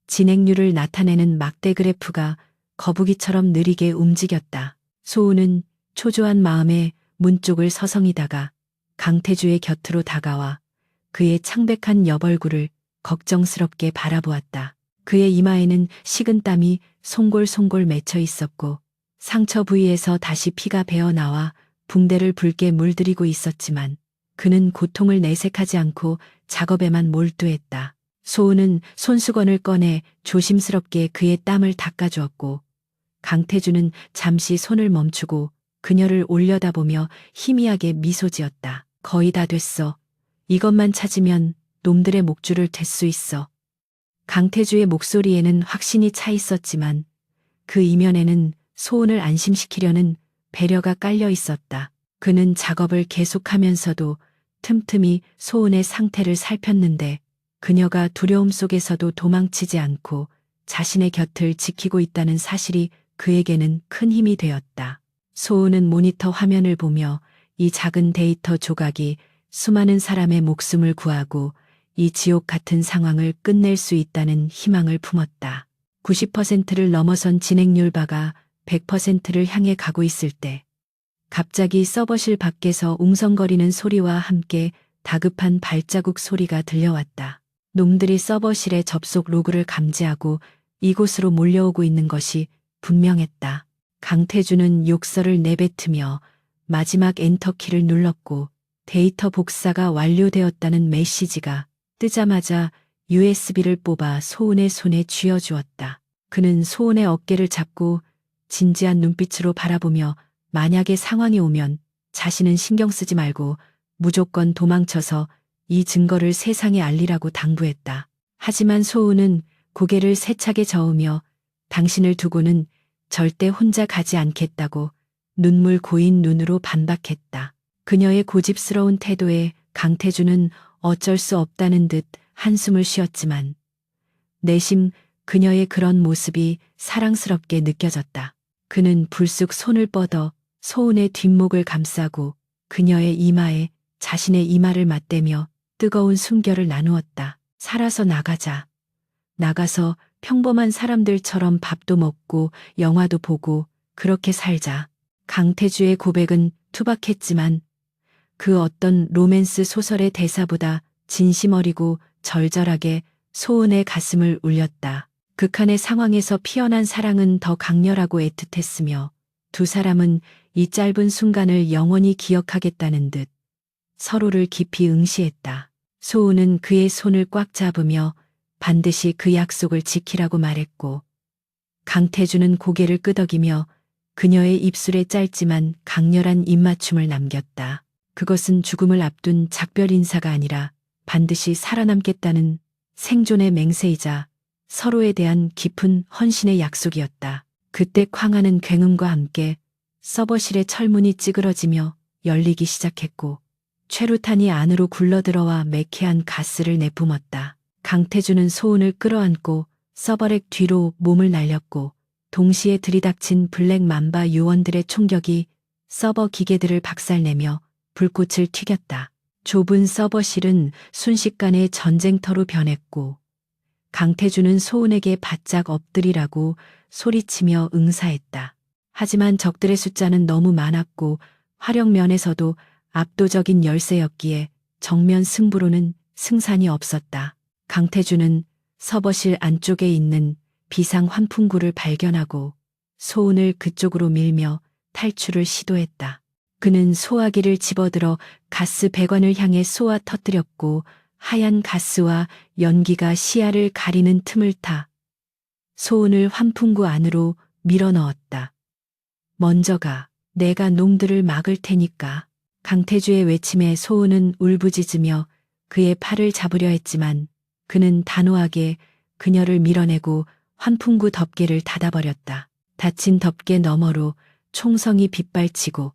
진행률을 나타내는 막대 그래프가 거북이처럼 느리게 움직였다. 소은은 초조한 마음에 문 쪽을 서성이다가 강태주의 곁으로 다가와 그의 창백한 옆얼굴을 걱정스럽게 바라보았다. 그의 이마에는 식은 땀이 송골송골 맺혀 있었고 상처 부위에서 다시 피가 배어나와 붕대를 붉게 물들이고 있었지만 그는 고통을 내색하지 않고 작업에만 몰두했다. 소은은 손수건을 꺼내 조심스럽게 그의 땀을 닦아주었고 강태주는 잠시 손을 멈추고 그녀를 올려다보며 희미하게 미소 지었다. 거의 다 됐어. 이것만 찾으면 놈들의 목줄을 댈 수 있어. 강태주의 목소리에는 확신이 차 있었지만 그 이면에는 소은을 안심시키려는 배려가 깔려 있었다. 그는 작업을 계속하면서도 틈틈이 소은의 상태를 살폈는데 그녀가 두려움 속에서도 도망치지 않고 자신의 곁을 지키고 있다는 사실이 그에게는 큰 힘이 되었다. 소은은 모니터 화면을 보며 이 작은 데이터 조각이 수많은 사람의 목숨을 구하고 이 지옥 같은 상황을 끝낼 수 있다는 희망을 품었다. 90%를 넘어선 진행률 바가 100%를 향해 가고 있을 때 갑자기 서버실 밖에서 웅성거리는 소리와 함께 다급한 발자국 소리가 들려왔다. 놈들이 서버실의 접속 로그를 감지하고 이곳으로 몰려오고 있는 것이 분명했다. 강태주는 욕설을 내뱉으며 마지막 엔터키를 눌렀고 데이터 복사가 완료되었다는 메시지가 뜨자마자 USB를 뽑아 소은의 손에 쥐어주었다. 그는 소은의 어깨를 잡고 진지한 눈빛으로 바라보며 만약에 상황이 오면 자신은 신경 쓰지 말고 무조건 도망쳐서 이 증거를 세상에 알리라고 당부했다. 하지만 소은은 고개를 세차게 저으며 당신을 두고는 절대 혼자 가지 않겠다고 눈물 고인 눈으로 반박했다. 그녀의 고집스러운 태도에 강태주는 어쩔 수 없다는 듯 한숨을 쉬었지만 내심 그녀의 그런 모습이 사랑스럽게 느껴졌다. 그는 불쑥 손을 뻗어 소은의 뒷목을 감싸고 그녀의 이마에 자신의 이마를 맞대며 뜨거운 숨결을 나누었다. 살아서 나가자. 나가서 평범한 사람들처럼 밥도 먹고 영화도 보고 그렇게 살자. 강태주의 고백은 투박했지만 그 어떤 로맨스 소설의 대사보다 진심 어리고 절절하게 소은의 가슴을 울렸다. 극한의 상황에서 피어난 사랑은 더 강렬하고 애틋했으며 두 사람은 이 짧은 순간을 영원히 기억하겠다는 듯 서로를 깊이 응시했다. 소은은 그의 손을 꽉 잡으며 반드시 그 약속을 지키라고 말했고 강태주는 고개를 끄덕이며 그녀의 입술에 짧지만 강렬한 입맞춤을 남겼다. 그것은 죽음을 앞둔 작별 인사가 아니라 반드시 살아남겠다는 생존의 맹세이자 서로에 대한 깊은 헌신의 약속이었다. 그때 쾅하는 굉음과 함께 서버실의 철문이 찌그러지며 열리기 시작했고 최루탄이 안으로 굴러들어와 매캐한 가스를 내뿜었다. 강태주는 소은을 끌어안고 서버렉 뒤로 몸을 날렸고 동시에 들이닥친 블랙 맘바 요원들의 총격이 서버 기계들을 박살내며 불꽃을 튀겼다. 좁은 서버실은 순식간에 전쟁터로 변했고 강태주는 소은에게 바짝 엎드리라고 소리치며 응사했다. 하지만 적들의 숫자는 너무 많았고 화력 면에서도 압도적인 열세였기에 정면 승부로는 승산이 없었다. 강태주는 서버실 안쪽에 있는 비상 환풍구를 발견하고 소은을 그쪽으로 밀며 탈출을 시도했다. 그는 소화기를 집어들어 가스 배관을 향해 쏘아 터뜨렸고 하얀 가스와 연기가 시야를 가리는 틈을 타 소은을 환풍구 안으로 밀어넣었다. 먼저 가. 내가 놈들을 막을 테니까. 강태주의 외침에 소은은 울부짖으며 그의 팔을 잡으려 했지만 그는 단호하게 그녀를 밀어내고 환풍구 덮개를 닫아버렸다. 닫힌 덮개 너머로 총성이 빗발치고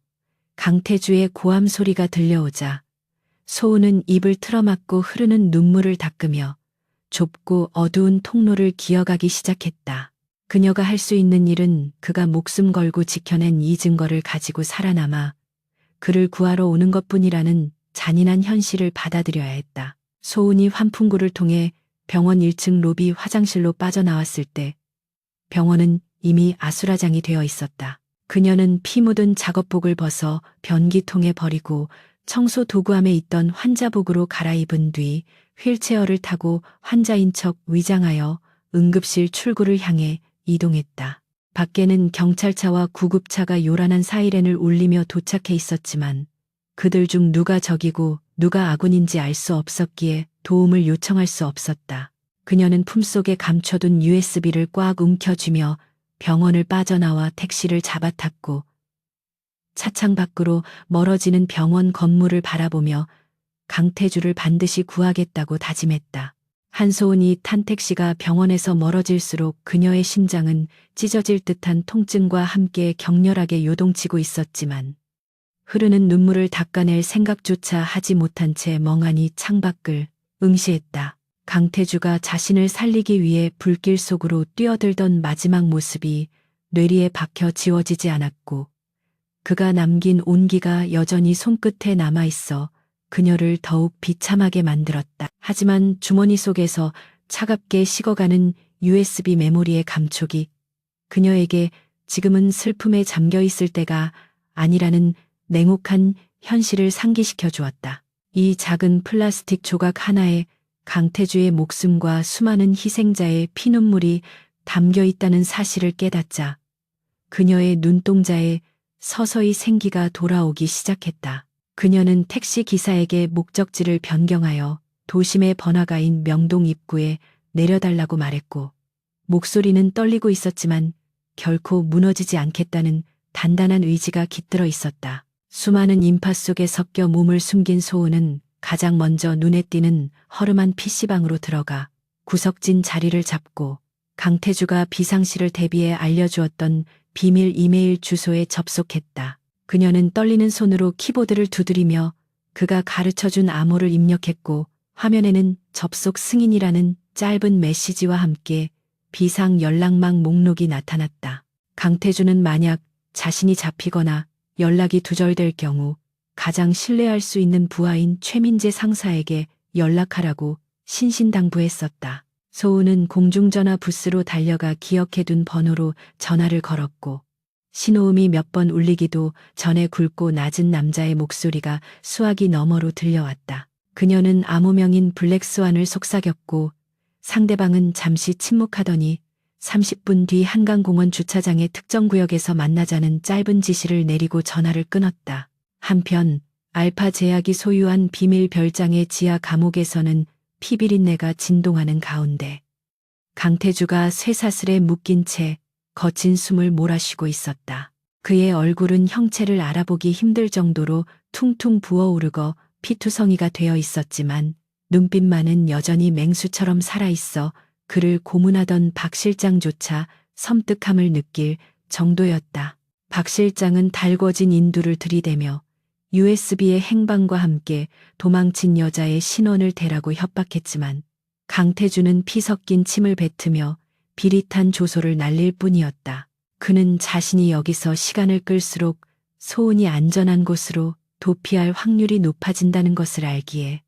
강태주의 고함 소리가 들려오자 소은은 입을 틀어막고 흐르는 눈물을 닦으며 좁고 어두운 통로를 기어가기 시작했다. 그녀가 할 수 있는 일은 그가 목숨 걸고 지켜낸 이 증거를 가지고 살아남아 그를 구하러 오는 것뿐이라는 잔인한 현실을 받아들여야 했다. 소은이 환풍구를 통해 병원 1층 로비 화장실로 빠져나왔을 때 병원은 이미 아수라장이 되어 있었다. 그녀는 피 묻은 작업복을 벗어 변기통에 버리고 청소 도구함에 있던 환자복으로 갈아입은 뒤 휠체어를 타고 환자인 척 위장하여 응급실 출구를 향해 이동했다. 밖에는 경찰차와 구급차가 요란한 사이렌을 울리며 도착해 있었지만 그들 중 누가 적이고 누가 아군인지 알 수 없었기에 도움을 요청할 수 없었다. 그녀는 품속에 감춰둔 USB를 꽉 움켜쥐며 병원을 빠져나와 택시를 잡아탔고 차창 밖으로 멀어지는 병원 건물을 바라보며 강태주를 반드시 구하겠다고 다짐했다. 한소은이 탄 택시가 병원에서 멀어질수록 그녀의 심장은 찢어질 듯한 통증과 함께 격렬하게 요동치고 있었지만 흐르는 눈물을 닦아낼 생각조차 하지 못한 채 멍하니 창밖을 응시했다. 강태주가 자신을 살리기 위해 불길 속으로 뛰어들던 마지막 모습이 뇌리에 박혀 지워지지 않았고 그가 남긴 온기가 여전히 손끝에 남아있어 그녀를 더욱 비참하게 만들었다. 하지만 주머니 속에서 차갑게 식어가는 USB 메모리의 감촉이 그녀에게 지금은 슬픔에 잠겨 있을 때가 아니라는 냉혹한 현실을 상기시켜 주었다. 이 작은 플라스틱 조각 하나에 강태주의 목숨과 수많은 희생자의 피눈물이 담겨 있다는 사실을 깨닫자 그녀의 눈동자에 서서히 생기가 돌아오기 시작했다. 그녀는 택시 기사에게 목적지를 변경하여 도심의 번화가인 명동 입구에 내려달라고 말했고 목소리는 떨리고 있었지만 결코 무너지지 않겠다는 단단한 의지가 깃들어 있었다. 수많은 인파 속에 섞여 몸을 숨긴 소은은 가장 먼저 눈에 띄는 허름한 PC방으로 들어가 구석진 자리를 잡고 강태주가 비상시를 대비해 알려주었던 비밀 이메일 주소에 접속했다. 그녀는 떨리는 손으로 키보드를 두드리며 그가 가르쳐준 암호를 입력했고 화면에는 접속 승인이라는 짧은 메시지와 함께 비상 연락망 목록이 나타났다. 강태주는 만약 자신이 잡히거나 연락이 두절될 경우 가장 신뢰할 수 있는 부하인 최민재 상사에게 연락하라고 신신당부했었다. 소은은 공중전화 부스로 달려가 기억해둔 번호로 전화를 걸었고 신호음이 몇 번 울리기도 전에 굵고 낮은 남자의 목소리가 수화기 너머로 들려왔다. 그녀는 암호명인 블랙스완을 속삭였고 상대방은 잠시 침묵하더니 30분 뒤 한강공원 주차장의 특정 구역에서 만나자는 짧은 지시를 내리고 전화를 끊었다. 한편 알파 제약이 소유한 비밀 별장의 지하 감옥에서는 피비린내가 진동하는 가운데 강태주가 쇠사슬에 묶인 채 거친 숨을 몰아쉬고 있었다. 그의 얼굴은 형체를 알아보기 힘들 정도로 퉁퉁 부어오르고 피투성이가 되어 있었지만 눈빛만은 여전히 맹수처럼 살아있어 그를 고문하던 박 실장조차 섬뜩함을 느낄 정도였다. 박 실장은 달궈진 인두를 들이대며 USB의 행방과 함께 도망친 여자의 신원을 대라고 협박했지만 강태주는 피 섞인 침을 뱉으며 비릿한 조소를 날릴 뿐이었다. 그는 자신이 여기서 시간을 끌수록 소은이 안전한 곳으로 도피할 확률이 높아진다는 것을 알기에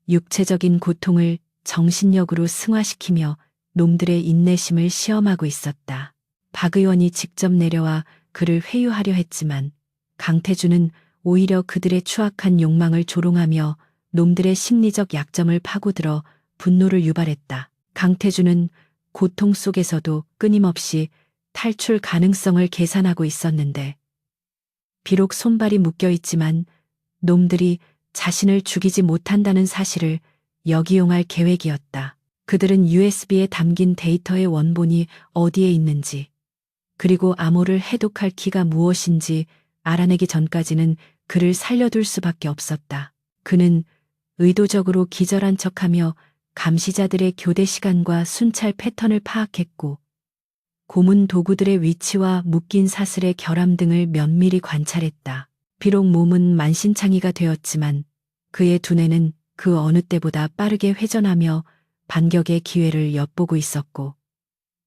육체적인 고통을 정신력으로 승화시키며 놈들의 인내심을 시험하고 있었다. 박 의원이 직접 내려와 그를 회유하려 했지만 강태주는 오히려 그들의 추악한 욕망을 조롱하며 놈들의 심리적 약점을 파고들어 분노를 유발했다. 강태주는 고통 속에서도 끊임없이 탈출 가능성을 계산하고 있었는데 비록 손발이 묶여 있지만 놈들이 자신을 죽이지 못한다는 사실을 역이용할 계획이었다. 그들은 USB에 담긴 데이터의 원본이 어디에 있는지 그리고 암호를 해독할 키가 무엇인지 알아내기 전까지는 그를 살려둘 수밖에 없었다. 그는 의도적으로 기절한 척하며 감시자들의 교대 시간과 순찰 패턴을 파악했고 고문 도구들의 위치와 묶인 사슬의 결함 등을 면밀히 관찰했다. 비록 몸은 만신창이가 되었지만 그의 두뇌는 그 어느 때보다 빠르게 회전하며 반격의 기회를 엿보고 있었고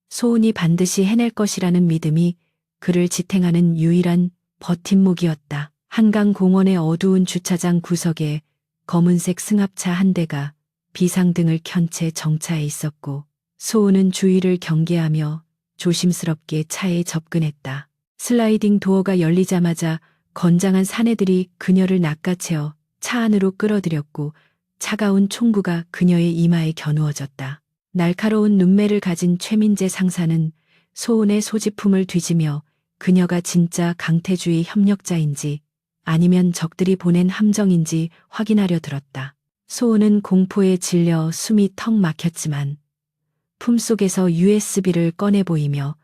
소은이 반드시 해낼 것이라는 믿음이 그를 지탱하는 유일한 버팀목이었다. 한강 공원의 어두운 주차장 구석에 검은색 승합차 한 대가 비상등을 켠 채 정차해 있었고 소은은 주위를 경계하며 조심스럽게 차에 접근했다. 슬라이딩 도어가 열리자마자 건장한 사내들이 그녀를 낚아채어 차 안으로 끌어들였고 차가운 총구가 그녀의 이마에 겨누어졌다. 날카로운 눈매를 가진 최민재 상사는 소은의 소지품을 뒤지며 그녀가 진짜 강태주의 협력자인지 아니면 적들이 보낸 함정인지 확인하려 들었다. 소은은 공포에 질려 숨이 턱 막혔지만 품속에서 USB를 꺼내 보이며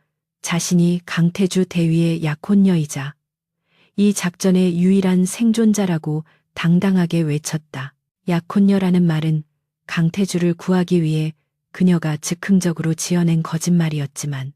자신이 강태주 대위의 약혼녀이자 이 작전의 유일한 생존자라고 당당하게 외쳤다. 약혼녀라는 말은 강태주를 구하기 위해 그녀가 즉흥적으로 지어낸 거짓말이었지만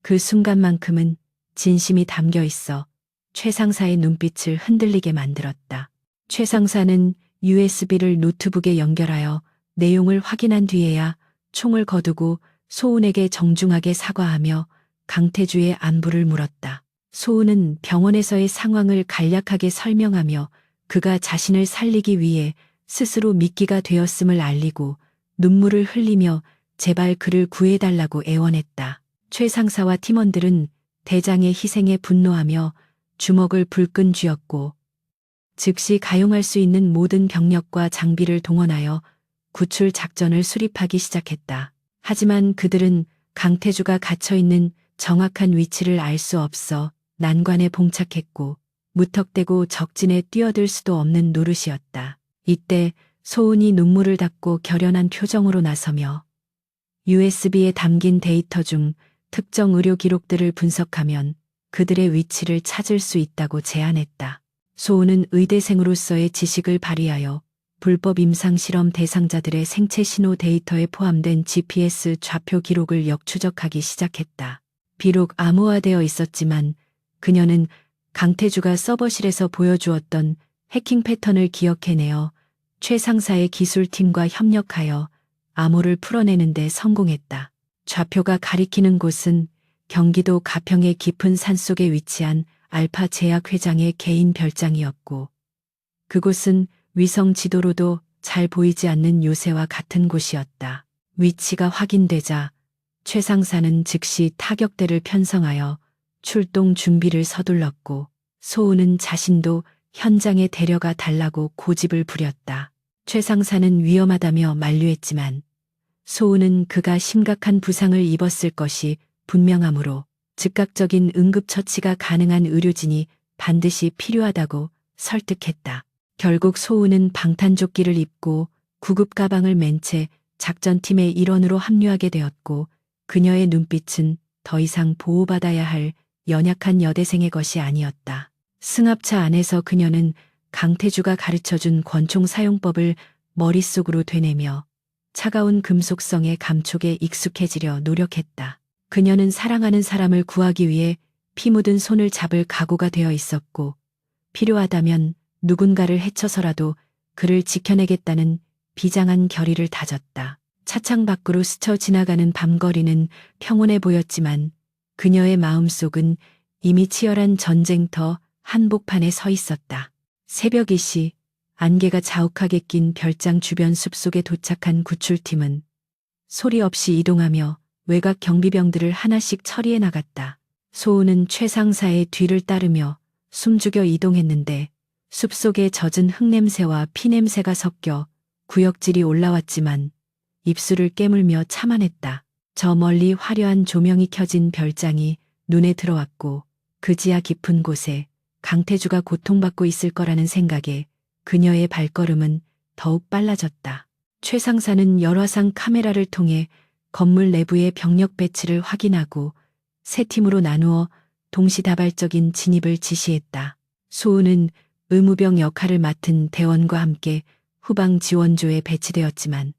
그 순간만큼은 진심이 담겨 있어 최 상사의 눈빛을 흔들리게 만들었다. 최 상사는 USB를 노트북에 연결하여 내용을 확인한 뒤에야 총을 거두고 소은에게 정중하게 사과하며 강태주의 안부를 물었다. 소은은 병원에서의 상황을 간략하게 설명하며 그가 자신을 살리기 위해 스스로 미끼가 되었음을 알리고 눈물을 흘리며 제발 그를 구해달라고 애원했다. 최 상사와 팀원들은 대장의 희생에 분노하며 주먹을 불끈 쥐었고 즉시 가용할 수 있는 모든 병력과 장비를 동원하여 구출 작전을 수립하기 시작했다. 하지만 그들은 강태주가 갇혀있는 정확한 위치를 알 수 없어 난관에 봉착했고 무턱대고 적진에 뛰어들 수도 없는 노릇이었다. 이때 소은이 눈물을 닦고 결연한 표정으로 나서며 USB에 담긴 데이터 중 특정 의료 기록들을 분석하면 그들의 위치를 찾을 수 있다고 제안했다. 소은은 의대생으로서의 지식을 발휘하여 불법 임상실험 대상자들의 생체 신호 데이터에 포함된 GPS 좌표 기록을 역추적하기 시작했다. 비록 암호화되어 있었지만 그녀는 강태주가 서버실에서 보여주었던 해킹 패턴을 기억해내어 최 상사의 기술팀과 협력하여 암호를 풀어내는 데 성공했다. 좌표가 가리키는 곳은 경기도 가평의 깊은 산속에 위치한 알파 제약 회장의 개인 별장이었고 그곳은 위성 지도로도 잘 보이지 않는 요새와 같은 곳이었다. 위치가 확인되자 최 상사는 즉시 타격대를 편성하여 출동 준비를 서둘렀고 소은은 자신도 현장에 데려가 달라고 고집을 부렸다. 최 상사는 위험하다며 만류했지만 소은은 그가 심각한 부상을 입었을 것이 분명하므로 즉각적인 응급처치가 가능한 의료진이 반드시 필요하다고 설득했다. 결국 소은은 방탄조끼를 입고 구급 가방을 맨 채 작전팀의 일원으로 합류하게 되었고 그녀의 눈빛은 더 이상 보호받아야 할 연약한 여대생의 것이 아니었다. 승합차 안에서 그녀는 강태주가 가르쳐준 권총 사용법을 머릿속으로 되뇌며 차가운 금속성의 감촉에 익숙해지려 노력했다. 그녀는 사랑하는 사람을 구하기 위해 피 묻은 손을 잡을 각오가 되어 있었고 필요하다면 누군가를 해쳐서라도 그를 지켜내겠다는 비장한 결의를 다졌다. 차창 밖으로 스쳐 지나가는 밤거리는 평온해 보였지만 그녀의 마음속은 이미 치열한 전쟁터 한복판에 서 있었다. 새벽 2시 안개가 자욱하게 낀 별장 주변 숲속에 도착한 구출팀은 소리 없이 이동하며 외곽 경비병들을 하나씩 처리해 나갔다. 소은은 최 상사의 뒤를 따르며 숨죽여 이동했는데 숲속에 젖은 흙냄새와 피냄새가 섞여 구역질이 올라왔지만 입술을 깨물며 참아냈다. 저 멀리 화려한 조명이 켜진 별장이 눈에 들어왔고 그 지하 깊은 곳에 강태주가 고통받고 있을 거라는 생각에 그녀의 발걸음은 더욱 빨라졌다. 최 상사는 열화상 카메라를 통해 건물 내부의 병력 배치를 확인하고 세 팀으로 나누어 동시다발적인 진입을 지시했다. 소은은 의무병 역할을 맡은 대원과 함께 후방 지원조에 배치되었지만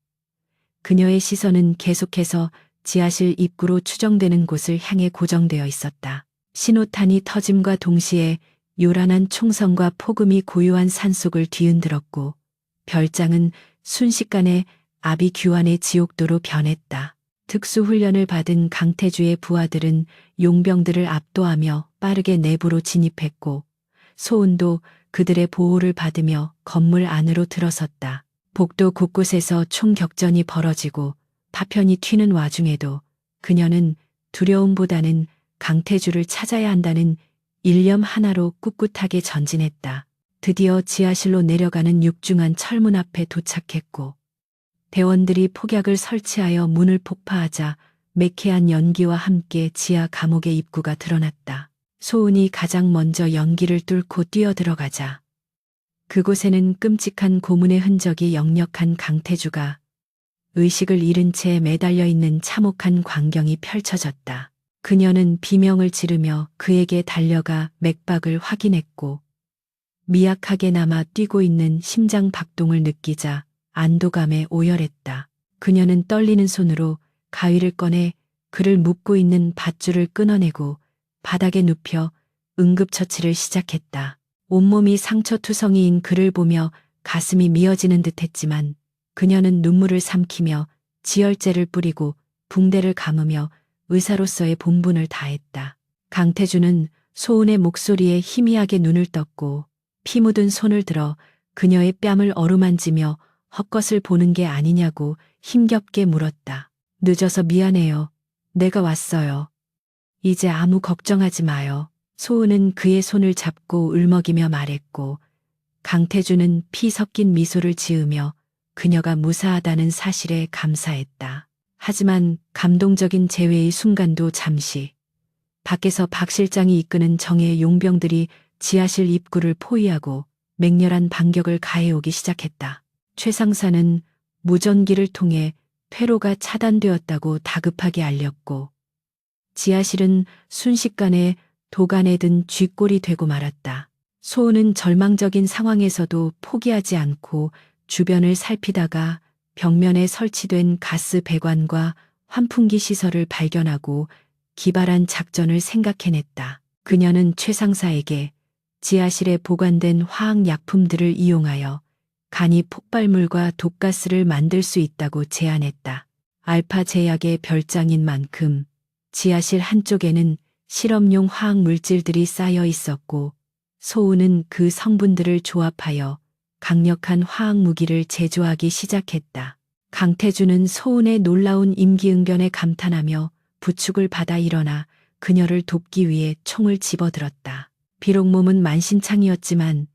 그녀의 시선은 계속해서 지하실 입구로 추정되는 곳을 향해 고정되어 있었다. 신호탄이 터짐과 동시에 요란한 총성과 폭음이 고요한 산속을 뒤흔들었고 별장은 순식간에 아비규환의 지옥도로 변했다. 특수훈련을 받은 강태주의 부하들은 용병들을 압도하며 빠르게 내부로 진입했고 소은도 그들의 보호를 받으며 건물 안으로 들어섰다. 복도 곳곳에서 총격전이 벌어지고 파편이 튀는 와중에도 그녀는 두려움보다는 강태주를 찾아야 한다는 일념 하나로 꿋꿋하게 전진했다. 드디어 지하실로 내려가는 육중한 철문 앞에 도착했고 대원들이 폭약을 설치하여 문을 폭파하자 매캐한 연기와 함께 지하 감옥의 입구가 드러났다. 소은이 가장 먼저 연기를 뚫고 뛰어들어가자 그곳에는 끔찍한 고문의 흔적이 역력한 강태주가 의식을 잃은 채 매달려 있는 참혹한 광경이 펼쳐졌다. 그녀는 비명을 지르며 그에게 달려가 맥박을 확인했고 미약하게나마 뛰고 있는 심장 박동을 느끼자 안도감에 오열했다. 그녀는 떨리는 손으로 가위를 꺼내 그를 묶고 있는 밧줄을 끊어내고 바닥에 눕혀 응급처치를 시작했다. 온몸이 상처투성이인 그를 보며 가슴이 미어지는 듯했지만 그녀는 눈물을 삼키며 지혈제를 뿌리고 붕대를 감으며 의사로서의 본분을 다했다. 강태주는 소은의 목소리에 희미하게 눈을 떴고 피 묻은 손을 들어 그녀의 뺨을 어루만지며 헛것을 보는 게 아니냐고 힘겹게 물었다. 늦어서 미안해요. 내가 왔어요. 이제 아무 걱정하지 마요. 소은은 그의 손을 잡고 울먹이며 말했고 강태주는 피 섞인 미소를 지으며 그녀가 무사하다는 사실에 감사했다. 하지만 감동적인 재회의 순간도 잠시 밖에서 박 실장이 이끄는 정예의 용병들이 지하실 입구를 포위하고 맹렬한 반격을 가해오기 시작했다. 최 상사는 무전기를 통해 퇴로가 차단되었다고 다급하게 알렸고 지하실은 순식간에 도간에 든 쥐꼴이 되고 말았다. 소은은 절망적인 상황에서도 포기하지 않고 주변을 살피다가 벽면에 설치된 가스 배관과 환풍기 시설을 발견하고 기발한 작전을 생각해냈다. 그녀는 최 상사에게 지하실에 보관된 화학약품들을 이용하여 간이 폭발물과 독가스를 만들 수 있다고 제안했다. 알파 제약의 별장인 만큼 지하실 한쪽에는 실험용 화학물질들이 쌓여 있었고 소은은 그 성분들을 조합하여 강력한 화학무기를 제조하기 시작했다. 강태주는 소은의 놀라운 임기응변에 감탄하며 부축을 받아 일어나 그녀를 돕기 위해 총을 집어들었다. 비록 몸은 만신창이었지만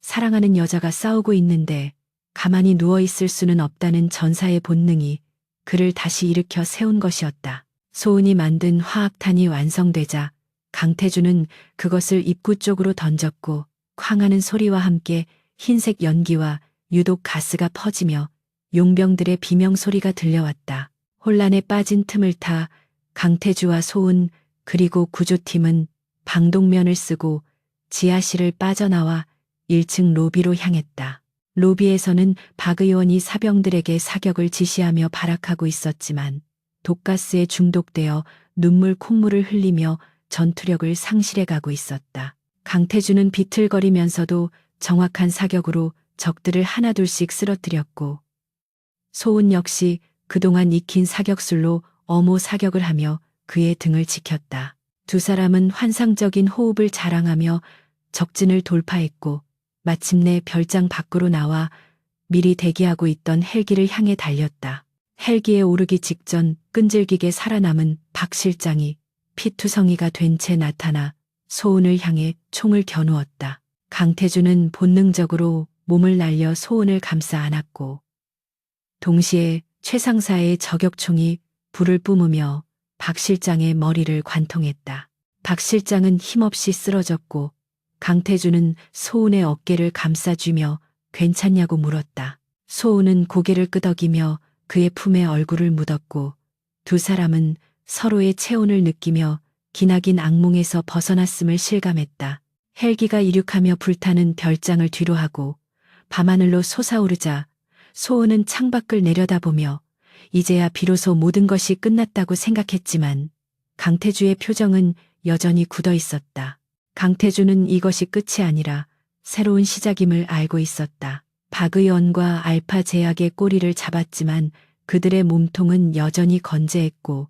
사랑하는 여자가 싸우고 있는데 가만히 누워있을 수는 없다는 전사의 본능이 그를 다시 일으켜 세운 것이었다. 소은이 만든 화학탄이 완성되자 강태주는 그것을 입구 쪽으로 던졌고 쾅 하는 소리와 함께 흰색 연기와 유독 가스가 퍼지며 용병들의 비명소리가 들려왔다. 혼란에 빠진 틈을 타 강태주와 소은 그리고 구조팀은 방독면을 쓰고 지하실을 빠져나와 1층 로비로 향했다. 로비에서는 박 의원이 사병들에게 사격을 지시하며 발악하고 있었지만 독가스에 중독되어 눈물 콧물을 흘리며 전투력을 상실해가고 있었다. 강태주는 비틀거리면서도 정확한 사격으로 적들을 하나둘씩 쓰러뜨렸고 소은 역시 그동안 익힌 사격술로 어모 사격을 하며 그의 등을 지켰다. 두 사람은 환상적인 호흡을 자랑하며 적진을 돌파했고 마침내 별장 밖으로 나와 미리 대기하고 있던 헬기를 향해 달렸다. 헬기에 오르기 직전 끈질기게 살아남은 박 실장이 피투성이가 된 채 나타나 소은을 향해 총을 겨누었다. 강태주는 본능적으로 몸을 날려 소은을 감싸 안았고 동시에 최 상사의 저격총이 불을 뿜으며 박 실장의 머리를 관통했다. 박 실장은 힘없이 쓰러졌고 강태주는 소은의 어깨를 감싸쥐며 괜찮냐고 물었다. 소은은 고개를 끄덕이며 그의 품에 얼굴을 묻었고 두 사람은 서로의 체온을 느끼며 기나긴 악몽에서 벗어났음을 실감했다. 헬기가 이륙하며 불타는 별장을 뒤로하고 밤하늘로 솟아오르자 소은은 창밖을 내려다보며 이제야 비로소 모든 것이 끝났다고 생각했지만 강태주의 표정은 여전히 굳어 있었다. 강태주는 이것이 끝이 아니라 새로운 시작임을 알고 있었다. 박 의원과 알파 제약의 꼬리를 잡았지만 그들의 몸통은 여전히 건재했고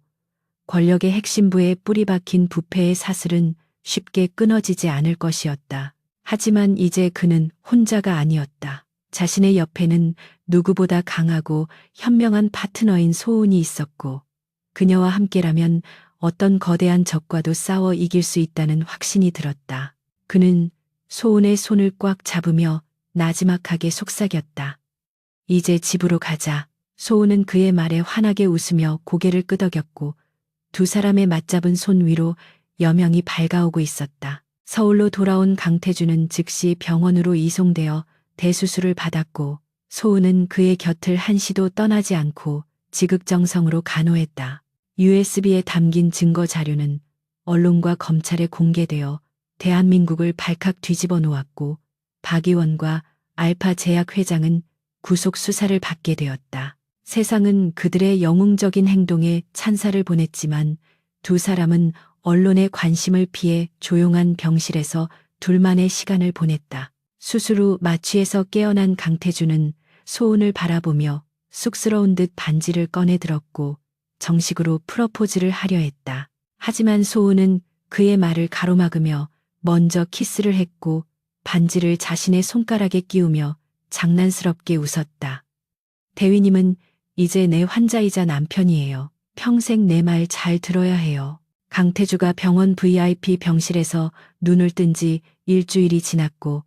권력의 핵심부에 뿌리 박힌 부패의 사슬은 쉽게 끊어지지 않을 것이었다. 하지만 이제 그는 혼자가 아니었다. 자신의 옆에는 누구보다 강하고 현명한 파트너인 소은이 있었고 그녀와 함께라면 어떤 거대한 적과도 싸워 이길 수 있다는 확신이 들었다. 그는 소은의 손을 꽉 잡으며 나지막하게 속삭였다. 이제 집으로 가자. 소은은 그의 말에 환하게 웃으며 고개를 끄덕였고 두 사람의 맞잡은 손 위로 여명이 밝아오고 있었다. 서울로 돌아온 강태주는 즉시 병원으로 이송되어 대수술을 받았고 소은은 그의 곁을 한시도 떠나지 않고 지극정성으로 간호했다. USB에 담긴 증거 자료는 언론과 검찰에 공개되어 대한민국을 발칵 뒤집어 놓았고 박 의원과 알파 제약 회장은 구속 수사를 받게 되었다. 세상은 그들의 영웅적인 행동에 찬사를 보냈지만 두 사람은 언론의 관심을 피해 조용한 병실에서 둘만의 시간을 보냈다. 수술 후 마취에서 깨어난 강태주는 소은을 바라보며 쑥스러운 듯 반지를 꺼내 들었고 정식으로 프러포즈를 하려 했다. 하지만 소은은 그의 말을 가로막으며 먼저 키스를 했고 반지를 자신의 손가락에 끼우며 장난스럽게 웃었다. 대위님은 이제 내 환자이자 남편이에요. 평생 내 말 잘 들어야 해요. 강태주가 병원 VIP 병실에서 눈을 뜬 지 일주일이 지났고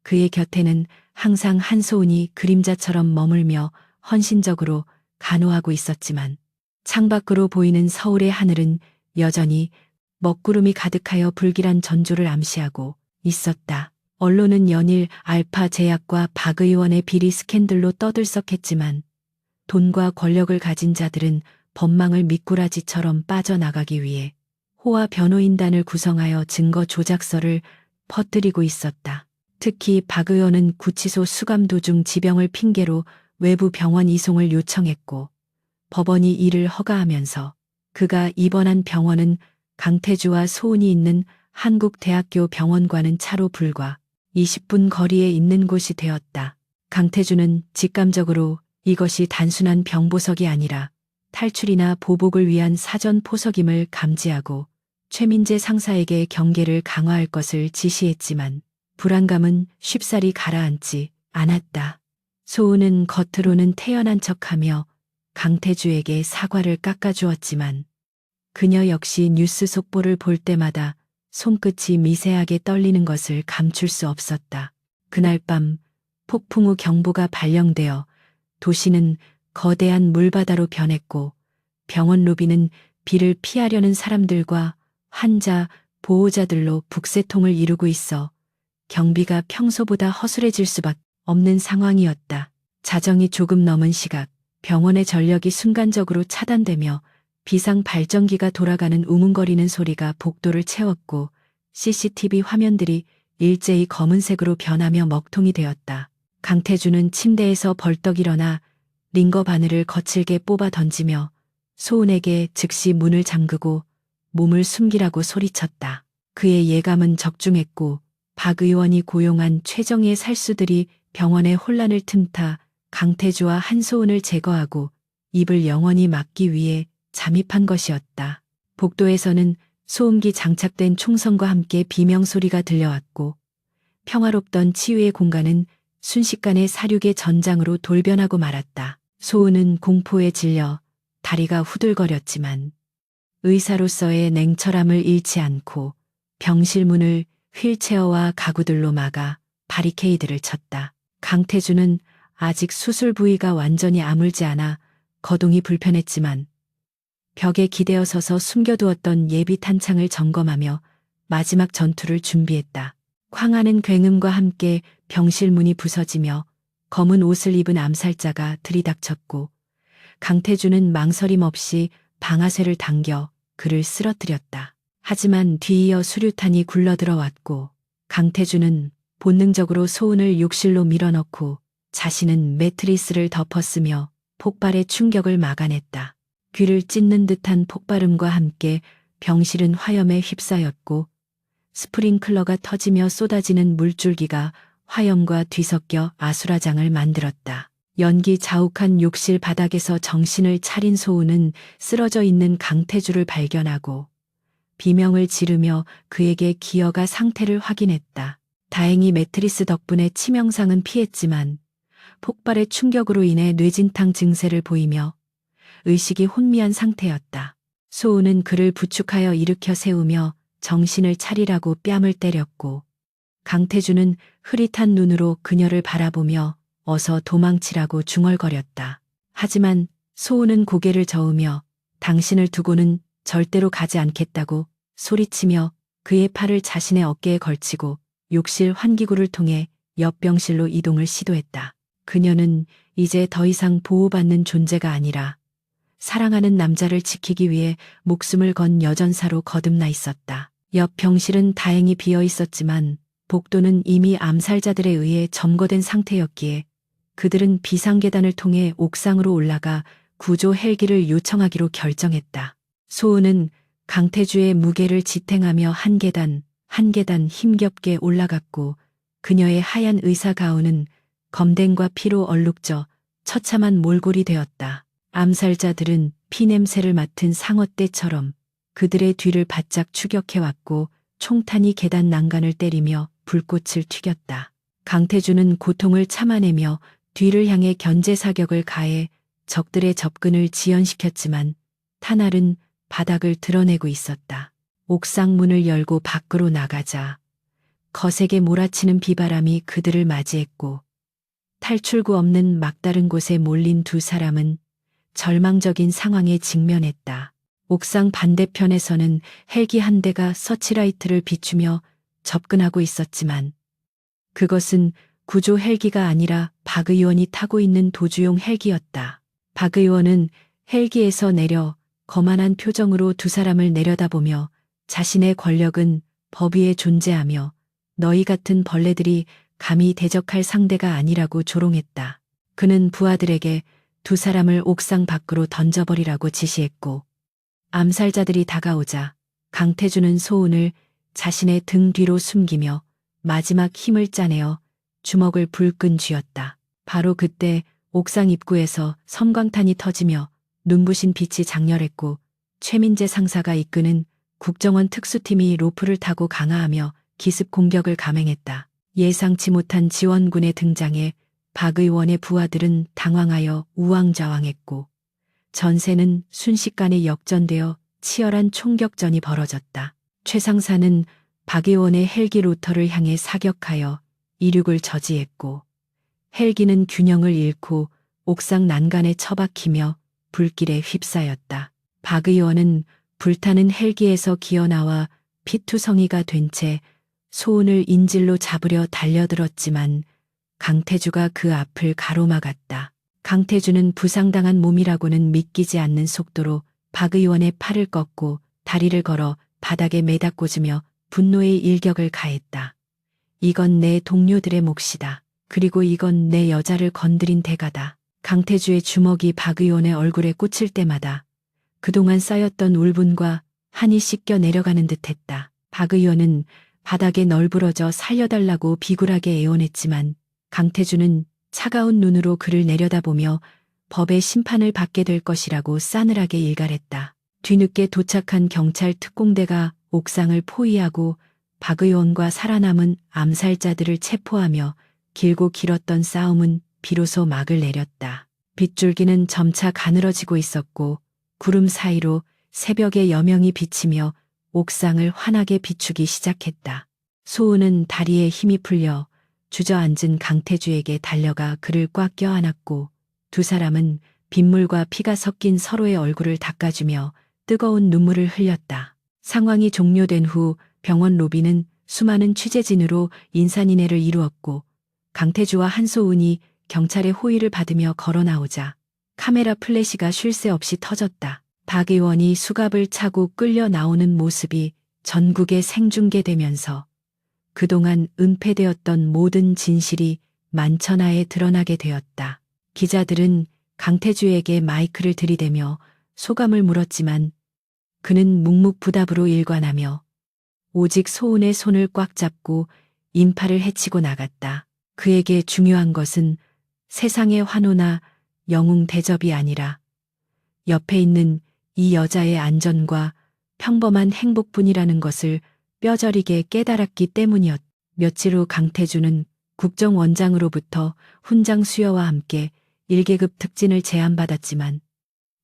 그의 곁에는 항상 한소은이 그림자처럼 머물며 헌신적으로 간호하고 있었지만 창밖으로 보이는 서울의 하늘은 여전히 먹구름이 가득하여 불길한 전조를 암시하고 있었다. 언론은 연일 알파 제약과 박 의원의 비리 스캔들로 떠들썩했지만 돈과 권력을 가진 자들은 법망을 미꾸라지처럼 빠져나가기 위해 호화 변호인단을 구성하여 증거 조작서를 퍼뜨리고 있었다. 특히 박 의원은 구치소 수감 도중 지병을 핑계로 외부 병원 이송을 요청했고 법원이 이를 허가하면서 그가 입원한 병원은 강태주와 소은이 있는 한국대학교 병원과는 차로 불과 20분 거리에 있는 곳이 되었다. 강태주는 직감적으로 이것이 단순한 병보석이 아니라 탈출이나 보복을 위한 사전 포석임을 감지하고 최민재 상사에게 경계를 강화할 것을 지시했지만 불안감은 쉽사리 가라앉지 않았다. 소은은 겉으로는 태연한 척하며 강태주에게 사과를 깎아주었지만 그녀 역시 뉴스 속보를 볼 때마다 손끝이 미세하게 떨리는 것을 감출 수 없었다. 그날 밤 폭풍 우 경보가 발령되어 도시는 거대한 물바다로 변했고 병원 로비는 비를 피하려는 사람들과 환자, 보호자들로 북새통을 이루고 있어 경비가 평소보다 허술해질 수밖에 없는 상황이었다. 자정이 조금 넘은 시각 병원의 전력이 순간적으로 차단되며 비상 발전기가 돌아가는 우문거리는 소리가 복도를 채웠고 CCTV 화면들이 일제히 검은색으로 변하며 먹통이 되었다. 강태주는 침대에서 벌떡 일어나 링거 바늘을 거칠게 뽑아 던지며 소은에게 즉시 문을 잠그고 몸을 숨기라고 소리쳤다. 그의 예감은 적중했고 박 의원이 고용한 최정예 살수들이 병원의 혼란을 틈타 강태주와 한소은을 제거하고 입을 영원히 막기 위해 잠입한 것이었다. 복도에서는 소음기 장착된 총성과 함께 비명소리가 들려왔고 평화롭던 치유의 공간은 순식간에 사륙의 전장으로 돌변하고 말았다. 소은은 공포에 질려 다리가 후들거렸지만 의사로서의 냉철함을 잃지 않고 병실 문을 휠체어와 가구들로 막아 바리케이드를 쳤다. 강태주는 아직 수술 부위가 완전히 아물지 않아 거동이 불편했지만 벽에 기대어 서서 숨겨두었던 예비 탄창을 점검하며 마지막 전투를 준비했다. 광하는 굉음과 함께 병실 문이 부서지며 검은 옷을 입은 암살자가 들이닥쳤고 강태주는 망설임 없이 방아쇠를 당겨 그를 쓰러뜨렸다. 하지만 뒤이어 수류탄이 굴러들어왔고 강태주는 본능적으로 소은을 욕실로 밀어넣고 자신은 매트리스를 덮었으며 폭발의 충격을 막아냈다. 귀를 찢는 듯한 폭발음과 함께 병실은 화염에 휩싸였고 스프링클러가 터지며 쏟아지는 물줄기가 화염과 뒤섞여 아수라장을 만들었다. 연기 자욱한 욕실 바닥에서 정신을 차린 소은은 쓰러져 있는 강태주를 발견하고 비명을 지르며 그에게 기어가 상태를 확인했다. 다행히 매트리스 덕분에 치명상은 피했지만 폭발의 충격으로 인해 뇌진탕 증세를 보이며 의식이 혼미한 상태였다. 소은은 그를 부축하여 일으켜 세우며 정신을 차리라고 뺨을 때렸고 강태주는 흐릿한 눈으로 그녀를 바라보며 어서 도망치라고 중얼거렸다. 하지만 소은은 고개를 저으며 당신을 두고는 절대로 가지 않겠다고 소리치며 그의 팔을 자신의 어깨에 걸치고 욕실 환기구를 통해 옆 병실로 이동을 시도했다. 그녀는 이제 더 이상 보호받는 존재가 아니라 사랑하는 남자를 지키기 위해 목숨을 건 여전사로 거듭나 있었다. 옆 병실은 다행히 비어 있었지만 복도는 이미 암살자들에 의해 점거된 상태였기에 그들은 비상계단을 통해 옥상으로 올라가 구조 헬기를 요청하기로 결정했다. 소은은 강태주의 무게를 지탱하며 한 계단 한 계단 힘겹게 올라갔고 그녀의 하얀 의사가운은 검댕과 피로 얼룩져 처참한 몰골이 되었다. 암살자들은 피냄새를 맡은 상어떼처럼 그들의 뒤를 바짝 추격해왔고 총탄이 계단 난간을 때리며 불꽃을 튀겼다. 강태주는 고통을 참아내며 뒤를 향해 견제 사격을 가해 적들의 접근을 지연시켰지만 탄알은 바닥을 드러내고 있었다. 옥상 문을 열고 밖으로 나가자 거세게 몰아치는 비바람이 그들을 맞이했고 탈출구 없는 막다른 곳에 몰린 두 사람은 절망적인 상황에 직면했다. 옥상 반대편에서는 헬기 한 대가 서치라이트를 비추며 접근하고 있었지만 그것은 구조 헬기가 아니라 박 의원이 타고 있는 도주용 헬기였다. 박 의원은 헬기에서 내려 거만한 표정으로 두 사람을 내려다보며 자신의 권력은 법 위에 존재하며 너희 같은 벌레들이 감히 대적할 상대가 아니라고 조롱했다. 그는 부하들에게 두 사람을 옥상 밖으로 던져버리라고 지시했고 암살자들이 다가오자 강태주는 소은을 자신의 등 뒤로 숨기며 마지막 힘을 짜내어 주먹을 불끈 쥐었다. 바로 그때 옥상 입구에서 섬광탄이 터지며 눈부신 빛이 장렬했고 최민재 상사가 이끄는 국정원 특수팀이 로프를 타고 강화하며 기습 공격을 감행했다. 예상치 못한 지원군의 등장에 박 의원의 부하들은 당황하여 우왕좌왕했고 전세는 순식간에 역전되어 치열한 총격전이 벌어졌다. 최 상사는 박 의원의 헬기 로터를 향해 사격하여 이륙을 저지했고 헬기는 균형을 잃고 옥상 난간에 처박히며 불길에 휩싸였다. 박 의원은 불타는 헬기에서 기어나와 피투성이가 된 채 소은을 인질로 잡으려 달려들었지만 강태주가 그 앞을 가로막았다. 강태주는 부상당한 몸이라고는 믿기지 않는 속도로 박 의원의 팔을 꺾고 다리를 걸어 바닥에 매다 꽂으며 분노의 일격을 가했다. 이건 내 동료들의 몫이다. 그리고 이건 내 여자를 건드린 대가다. 강태주의 주먹이 박 의원의 얼굴에 꽂힐 때마다 그동안 쌓였던 울분과 한이 씻겨 내려가는 듯했다. 박 의원은 바닥에 널브러져 살려달라고 비굴하게 애원했지만 강태주는 차가운 눈으로 그를 내려다보며 법의 심판을 받게 될 것이라고 싸늘하게 일갈했다. 뒤늦게 도착한 경찰 특공대가 옥상을 포위하고 박 의원과 살아남은 암살자들을 체포하며 길고 길었던 싸움은 비로소 막을 내렸다. 빗줄기는 점차 가늘어지고 있었고 구름 사이로 새벽의 여명이 비치며 옥상을 환하게 비추기 시작했다. 소은은 다리에 힘이 풀려 주저앉은 강태주에게 달려가 그를 꽉 껴안았고 두 사람은 빗물과 피가 섞인 서로의 얼굴을 닦아주며 뜨거운 눈물을 흘렸다. 상황이 종료된 후 병원 로비는 수많은 취재진으로 인산인해를 이루었고 강태주와 한소은이 경찰의 호의를 받으며 걸어 나오자 카메라 플래시가 쉴 새 없이 터졌다. 박 의원이 수갑을 차고 끌려 나오는 모습이 전국에 생중계되면서 그동안 은폐되었던 모든 진실이 만천하에 드러나게 되었다. 기자들은 강태주에게 마이크를 들이대며 소감을 물었지만 그는 묵묵부답으로 일관하며 오직 소은의 손을 꽉 잡고 인파를 헤치고 나갔다. 그에게 중요한 것은 세상의 환호나 영웅 대접이 아니라 옆에 있는 이 여자의 안전과 평범한 행복뿐이라는 것을 뼈저리게 깨달았기 때문이었다. 며칠 후 강태주는 국정원장으로부터 훈장 수여와 함께 1계급 특진을 제안받았지만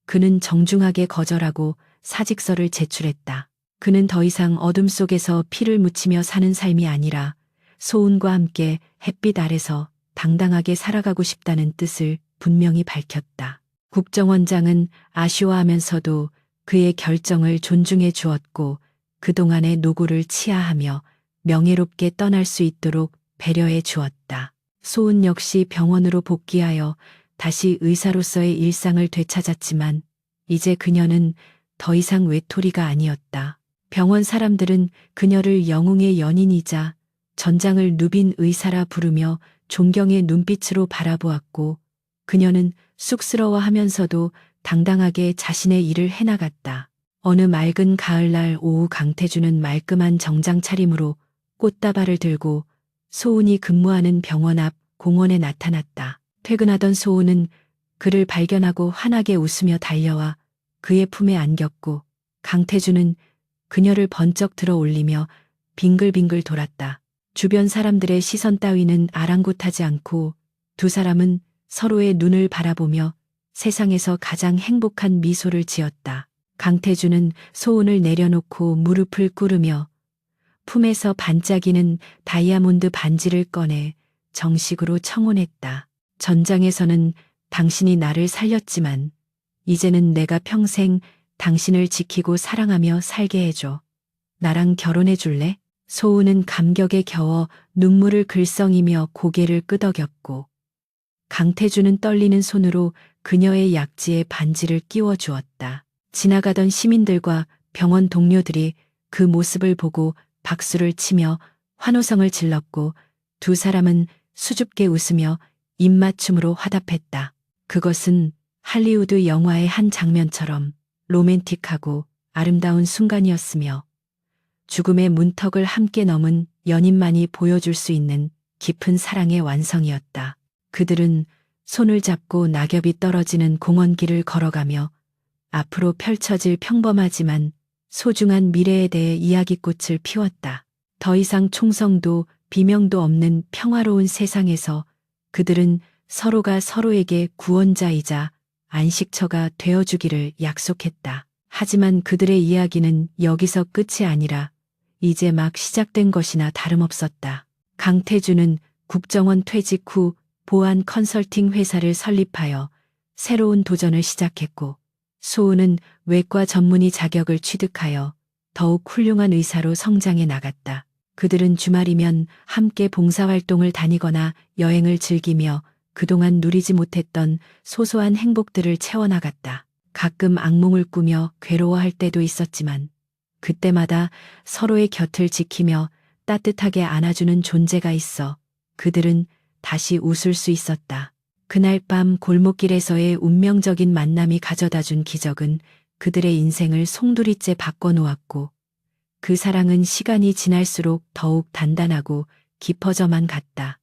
그는 정중하게 거절하고 사직서를 제출했다. 그는 더 이상 어둠 속에서 피를 묻히며 사는 삶이 아니라 소은과 함께 햇빛 아래서 당당하게 살아가고 싶다는 뜻을 분명히 밝혔다. 국정원장은 아쉬워하면서도 그의 결정을 존중해 주었고 그동안의 노고를 치하하며 명예롭게 떠날 수 있도록 배려해 주었다. 소은 역시 병원으로 복귀하여 다시 의사로서의 일상을 되찾았지만 이제 그녀는 더 이상 외톨이가 아니었다. 병원 사람들은 그녀를 영웅의 연인이자 전장을 누빈 의사라 부르며 존경의 눈빛으로 바라보았고 그녀는 쑥스러워하면서도 당당하게 자신의 일을 해나갔다. 어느 맑은 가을날 오후 강태주는 말끔한 정장 차림으로 꽃다발을 들고 소은이 근무하는 병원 앞 공원에 나타났다. 퇴근하던 소은은 그를 발견하고 환하게 웃으며 달려와 그의 품에 안겼고 강태주는 그녀를 번쩍 들어 올리며 빙글빙글 돌았다. 주변 사람들의 시선 따위는 아랑곳하지 않고 두 사람은 서로의 눈을 바라보며 세상에서 가장 행복한 미소를 지었다. 강태주는 소은을 내려놓고 무릎을 꿇으며 품에서 반짝이는 다이아몬드 반지를 꺼내 정식으로 청혼했다. 전장에서는 당신이 나를 살렸지만 이제는 내가 평생 당신을 지키고 사랑하며 살게 해줘. 나랑 결혼해 줄래? 소은은 감격에 겨워 눈물을 글썽이며 고개를 끄덕였고 강태주는 떨리는 손으로 그녀의 약지에 반지를 끼워 주었다. 지나가던 시민들과 병원 동료들이 그 모습을 보고 박수를 치며 환호성을 질렀고 두 사람은 수줍게 웃으며 입맞춤으로 화답했다. 그것은 할리우드 영화의 한 장면처럼 로맨틱하고 아름다운 순간이었으며 죽음의 문턱을 함께 넘은 연인만이 보여줄 수 있는 깊은 사랑의 완성이었다. 그들은 손을 잡고 낙엽이 떨어지는 공원길을 걸어가며 앞으로 펼쳐질 평범하지만 소중한 미래에 대해 이야기꽃을 피웠다. 더 이상 총성도 비명도 없는 평화로운 세상에서 그들은 서로가 서로에게 구원자이자 안식처가 되어주기를 약속했다. 하지만 그들의 이야기는 여기서 끝이 아니라 이제 막 시작된 것이나 다름없었다. 강태주는 국정원 퇴직 후 보안 컨설팅 회사를 설립하여 새로운 도전을 시작했고 소은은 외과 전문의 자격을 취득하여 더욱 훌륭한 의사로 성장해 나갔다. 그들은 주말이면 함께 봉사활동을 다니거나 여행을 즐기며 그동안 누리지 못했던 소소한 행복들을 채워나갔다. 가끔 악몽을 꾸며 괴로워할 때도 있었지만 그때마다 서로의 곁을 지키며 따뜻하게 안아주는 존재가 있어 그들은 다시 웃을 수 있었다. 그날 밤 골목길에서의 운명적인 만남이 가져다준 기적은 그들의 인생을 송두리째 바꿔놓았고 그 사랑은 시간이 지날수록 더욱 단단하고 깊어져만 갔다.